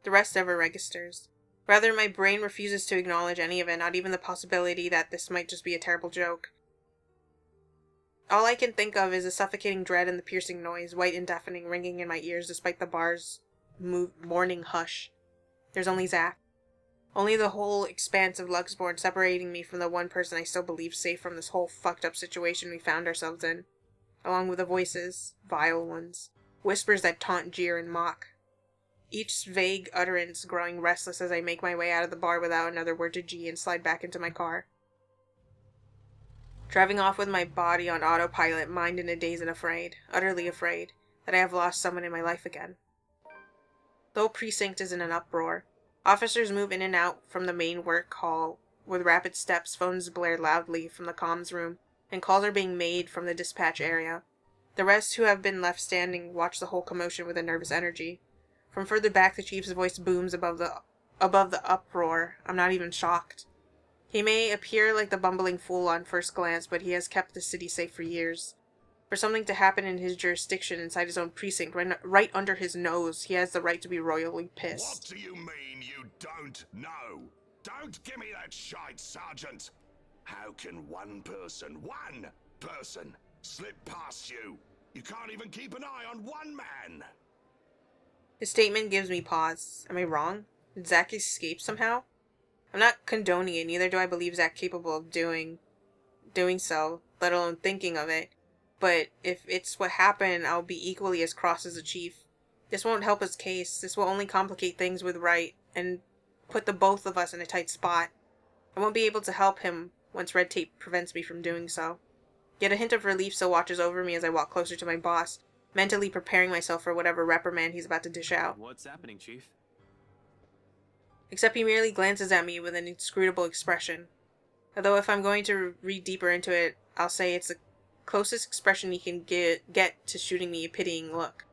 Speaker 1: The rest ever registers. Rather, my brain refuses to acknowledge any of it, not even the possibility that this might just be a terrible joke. All I can think of is a suffocating dread and the piercing noise, white and deafening, ringing in my ears despite the bar's morning hush. There's only Zach. Only the whole expanse of Luxbourne separating me from the one person I still believe safe from this whole fucked up situation we found ourselves in. Along with the voices, vile ones, whispers that taunt, jeer, and mock. Each vague utterance growing restless as I make my way out of the bar without another word to G and slide back into my car. Driving off with my body on autopilot, mind in a daze and afraid, utterly afraid, that I have lost someone in my life again. The whole precinct is in an uproar. Officers move in and out from the main work hall with rapid steps, phones blare loudly from the comms room. and calls are being made from the dispatch area. The rest who have been left standing watch the whole commotion with a nervous energy. From further back, the chief's voice booms above the uproar. I'm not even shocked. He may appear like the bumbling fool on first glance, but he has kept the city safe for years. For something to happen in his jurisdiction inside his own precinct, right under his nose, he has the right to be royally pissed.
Speaker 3: What do you mean you don't know? Don't give me that shite, Sergeant! How can one person, slip past you? You can't even keep an eye on one man!
Speaker 1: His statement gives me pause. Am I wrong? Did Zack escape somehow? I'm not condoning it, neither do I believe Zack capable of doing so, let alone thinking of it. But if it's what happened, I'll be equally as cross as the chief. This won't help his case. This will only complicate things with Wright and put the both of us in a tight spot. I won't be able to help him once red tape prevents me from doing so. Yet a hint of relief still watches over me as I walk closer to my boss, mentally preparing myself for whatever reprimand he's about to dish out.
Speaker 6: What's happening, Chief?
Speaker 1: Except he merely glances at me with an inscrutable expression. Although if I'm going to read deeper into it, I'll say it's the closest expression he can get to shooting me a pitying look.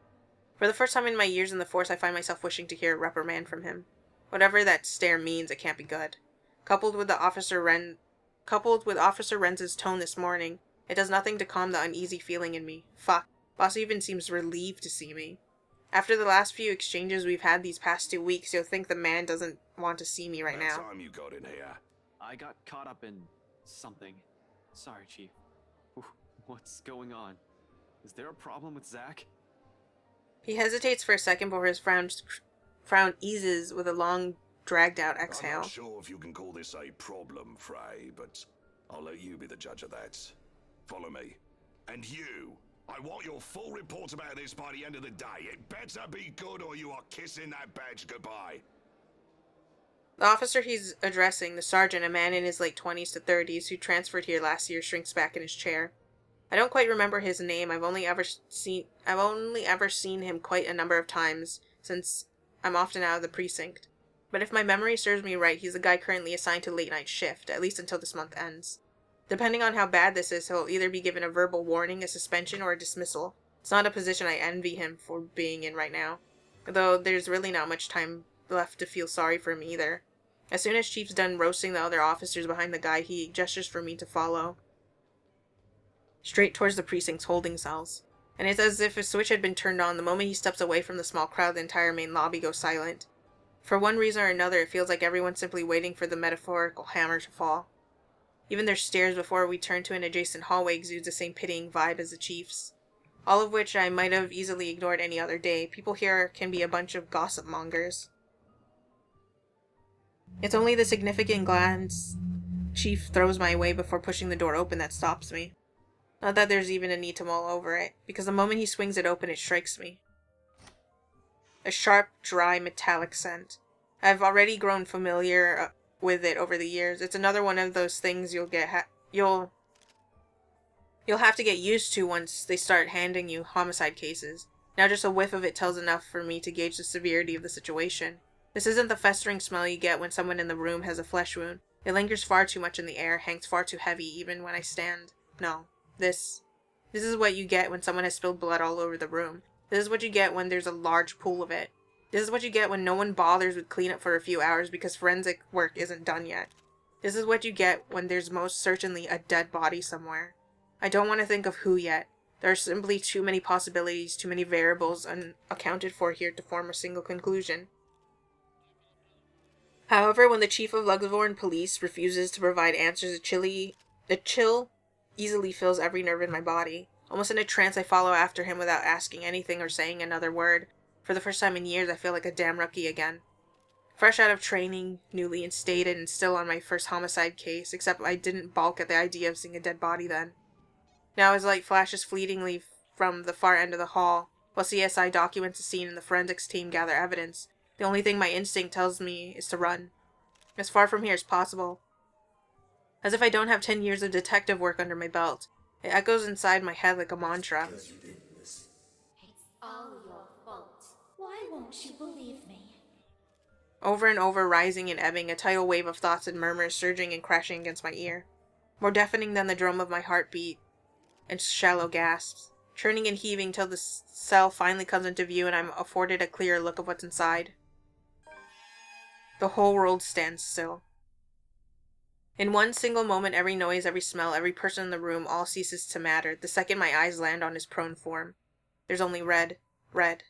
Speaker 1: For the first time in my years in the force, I find myself wishing to hear a reprimand from him. Whatever that stare means, it can't be good. Coupled with Officer Renz's tone this morning, it does nothing to calm the uneasy feeling in me. Fuck. Boss even seems relieved to see me. After the last few exchanges we've had these past 2 weeks, you'll think the man doesn't want to see me right now.
Speaker 3: Time you got in here.
Speaker 6: I got caught up in something. Sorry, Chief. What's going on? Is there a problem with Zack?
Speaker 1: He hesitates for a second before his frown eases with a long, dragged-out exhale.
Speaker 3: I'm not sure if you can call this a problem, Frey, but I'll let you be the judge of that. Follow me. And you, I want your full report about this by the end of the day. It better be good or you are kissing that badge goodbye.
Speaker 1: The officer he's addressing, the sergeant, a man in his late 20s to 30s who transferred here last year, shrinks back in his chair. I don't quite remember his name. I've only ever seen him quite a number of times since I'm often out of the precinct. But if my memory serves me right, he's the guy currently assigned to late night shift, at least until this month ends. Depending on how bad this is, he'll either be given a verbal warning, a suspension, or a dismissal. It's not a position I envy him for being in right now. Though there's really not much time left to feel sorry for him either. As soon as Chief's done roasting the other officers behind the guy, he gestures for me to follow. Straight towards the precinct's holding cells. And it's as if a switch had been turned on. The moment he steps away from the small crowd, the entire main lobby goes silent. For one reason or another, it feels like everyone's simply waiting for the metaphorical hammer to fall. Even their stares before we turn to an adjacent hallway exudes the same pitying vibe as the Chief's. All of which I might have easily ignored any other day. People here can be a bunch of gossip mongers. It's only the significant glance Chief throws my way before pushing the door open that stops me. Not that there's even a need to mull over it, because the moment he swings it open, it strikes me. A sharp, dry, metallic scent. I've already grown familiar with it over the years. It's another one of those things you'll have to get used to once they start handing you homicide cases. Now just a whiff of it tells enough for me to gauge the severity of the situation. This isn't the festering smell you get when someone in the room has a flesh wound. It lingers far too much in the air, hangs far too heavy even when I stand. No. This is what you get when someone has spilled blood all over the room. This is what you get when there's a large pool of it. This is what you get when no one bothers with cleanup for a few hours because forensic work isn't done yet. This is what you get when there's most certainly a dead body somewhere. I don't want to think of who yet. There are simply too many possibilities, too many variables unaccounted for here to form a single conclusion. However, when the chief of Luxvorn police refuses to provide answers, the chill easily fills every nerve in my body. Almost in a trance, I follow after him without asking anything or saying another word. For the first time in years, I feel like a damn rookie again. Fresh out of training, newly instated, and still on my first homicide case, except I didn't balk at the idea of seeing a dead body then. Now as light flashes fleetingly from the far end of the hall, while CSI documents the scene and the forensics team gather evidence, the only thing my instinct tells me is to run. As far from here as possible. As if I don't have 10 years of detective work under my belt. It echoes inside my head like a mantra.
Speaker 2: It's all your fault. Why won't you believe me?
Speaker 1: Over and over, rising and ebbing, a tidal wave of thoughts and murmurs surging and crashing against my ear. more deafening than the drum of my heartbeat and shallow gasps, churning and heaving till the cell finally comes into view and I'm afforded a clearer look of what's inside. The whole world stands still. In one single moment, every noise, every smell, every person in the room all ceases to matter the second my eyes land on his prone form. There's only red, red,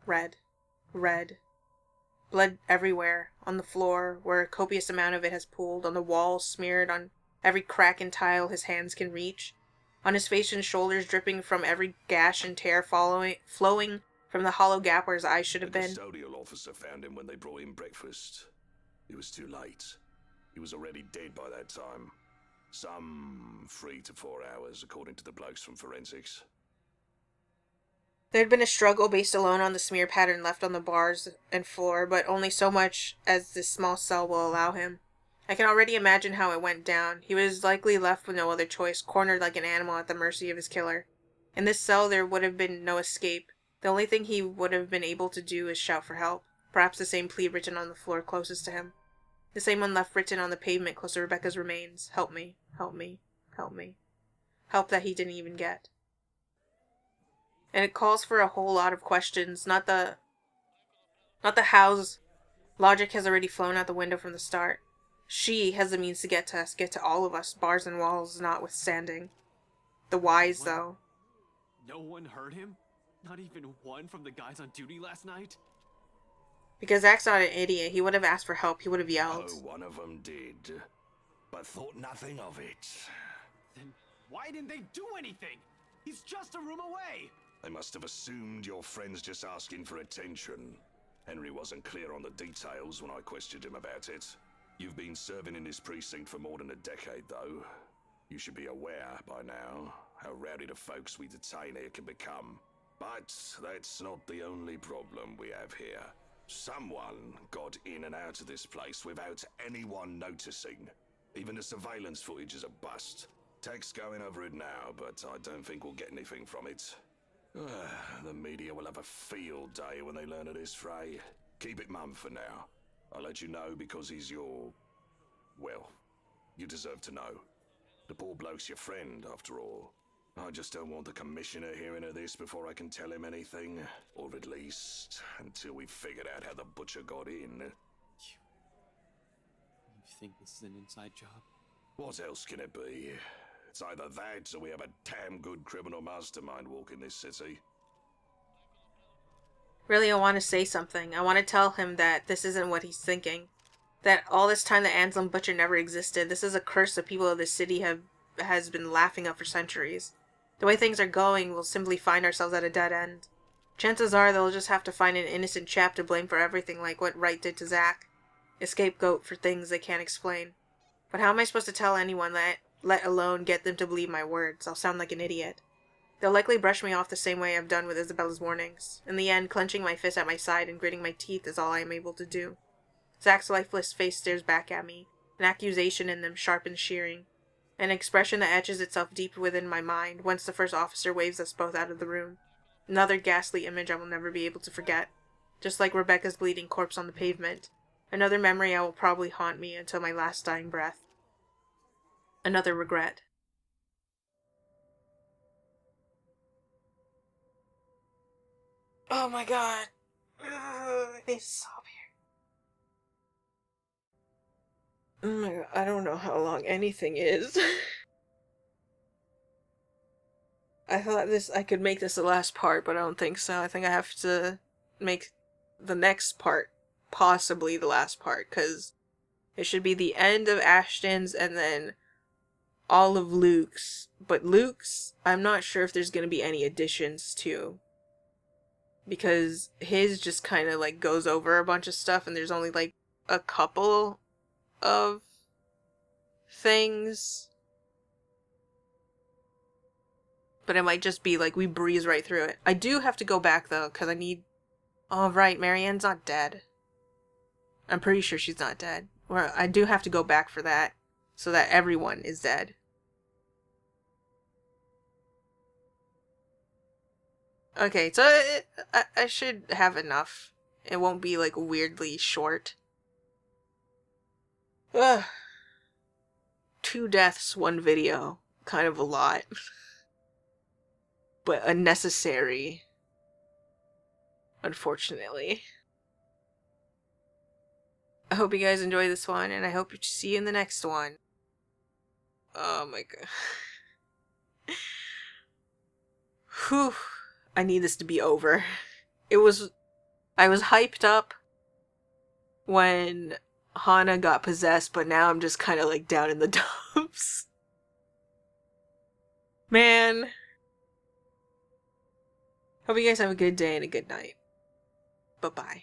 Speaker 1: red, red. Blood everywhere, on the floor, where a copious amount of it has pooled, on the walls, smeared on every crack and tile his hands can reach, on his face and shoulders, dripping from every gash and tear flowing from the hollow gap where his eyes should have been.
Speaker 3: The custodial officer found him when they brought him breakfast. It was too late. He was already dead by that time. Some 3 to 4 hours, according to the blokes from forensics.
Speaker 1: There had been a struggle based alone on the smear pattern left on the bars and floor, but only so much as this small cell will allow him. I can already imagine how it went down. He was likely left with no other choice, cornered like an animal at the mercy of his killer. In this cell there would have been no escape. The only thing he would have been able to do is shout for help. Perhaps the same plea written on the floor closest to him. The same one left written on the pavement close to Rebecca's remains. Help me, help me, help me. Help that he didn't even get. And it calls for a whole lot of questions, not the hows. Logic has already flown out the window from the start. She has the means to get to us, get to all of us, bars and walls notwithstanding. The whys, though.
Speaker 6: No one heard him? Not even one from the guys on duty last night?
Speaker 1: Because Zach's not an idiot. He would have asked for help. He would have yelled.
Speaker 3: Oh, one of them did, but thought nothing of it.
Speaker 6: Then why didn't they do anything? He's just a room away!
Speaker 3: They must have assumed your friend's just asking for attention. Henry wasn't clear on the details when I questioned him about it. You've been serving in this precinct for more than a decade, though. You should be aware by now how rowdy the folks we detain here can become. But that's not the only problem we have here. Someone got in and out of this place without anyone noticing. Even the surveillance footage is a bust. Tech's going over it now, but I don't think we'll get anything from it. The media will have a field day when they learn of this fray. Keep it mum for now. I'll let you know because he's your... well, you deserve to know. The poor bloke's your friend, after all. I just don't want the commissioner hearing of this before I can tell him anything. Or at least, until we've figured out how the butcher got in.
Speaker 6: You think this is an inside job?
Speaker 3: What else can it be? It's either that or we have a damn good criminal mastermind walking this city.
Speaker 1: Really, I want to say something. I want to tell him that this isn't what he's thinking. That all this time the Anselm Butcher never existed. This is a curse the people of this city has been laughing at for centuries. The way things are going, we'll simply find ourselves at a dead end. Chances are they'll just have to find an innocent chap to blame for everything like what Wright did to Zach. A scapegoat for things they can't explain. But how am I supposed to tell anyone that, let alone get them to believe my words? I'll sound like an idiot. They'll likely brush me off the same way I've done with Isabella's warnings. In the end, clenching my fist at my side and gritting my teeth is all I am able to do. Zach's lifeless face stares back at me, an accusation in them sharp and shearing, an expression that etches itself deep within my mind once the first officer waves us both out of the room. Another ghastly image I will never be able to forget, just like Rebecca's bleeding corpse on the pavement. Another memory I will probably haunt me until my last dying breath. Another regret. Oh my god. I need to stop here. Oh my god, I don't know how long anything is. I thought I could make this the last part, but I don't think so. I think I have to make the next part possibly the last part, because it should be the end of Ashton's and then all of Luke's. But Luke's, I'm not sure if there's going to be any additions to. Because his just kind of like goes over a bunch of stuff and there's only like a couple of things. But it might just be like we breeze right through it. I do have to go back though, because I need... Oh right, Marianne's not dead. I'm pretty sure she's not dead. Or I do have to go back for that, so that everyone is dead. Okay, so I should have enough. It won't be like weirdly short. Ugh. 2 deaths, 1 video. Kind of a lot. But unnecessary. Unfortunately. I hope you guys enjoy this one, and I hope to see you in the next one. Oh my god. Whew. I need this to be over. I was hyped up when Hana got possessed, but now I'm just kind of like down in the dumps. Man. Hope you guys have a good day and a good night. Bye-bye.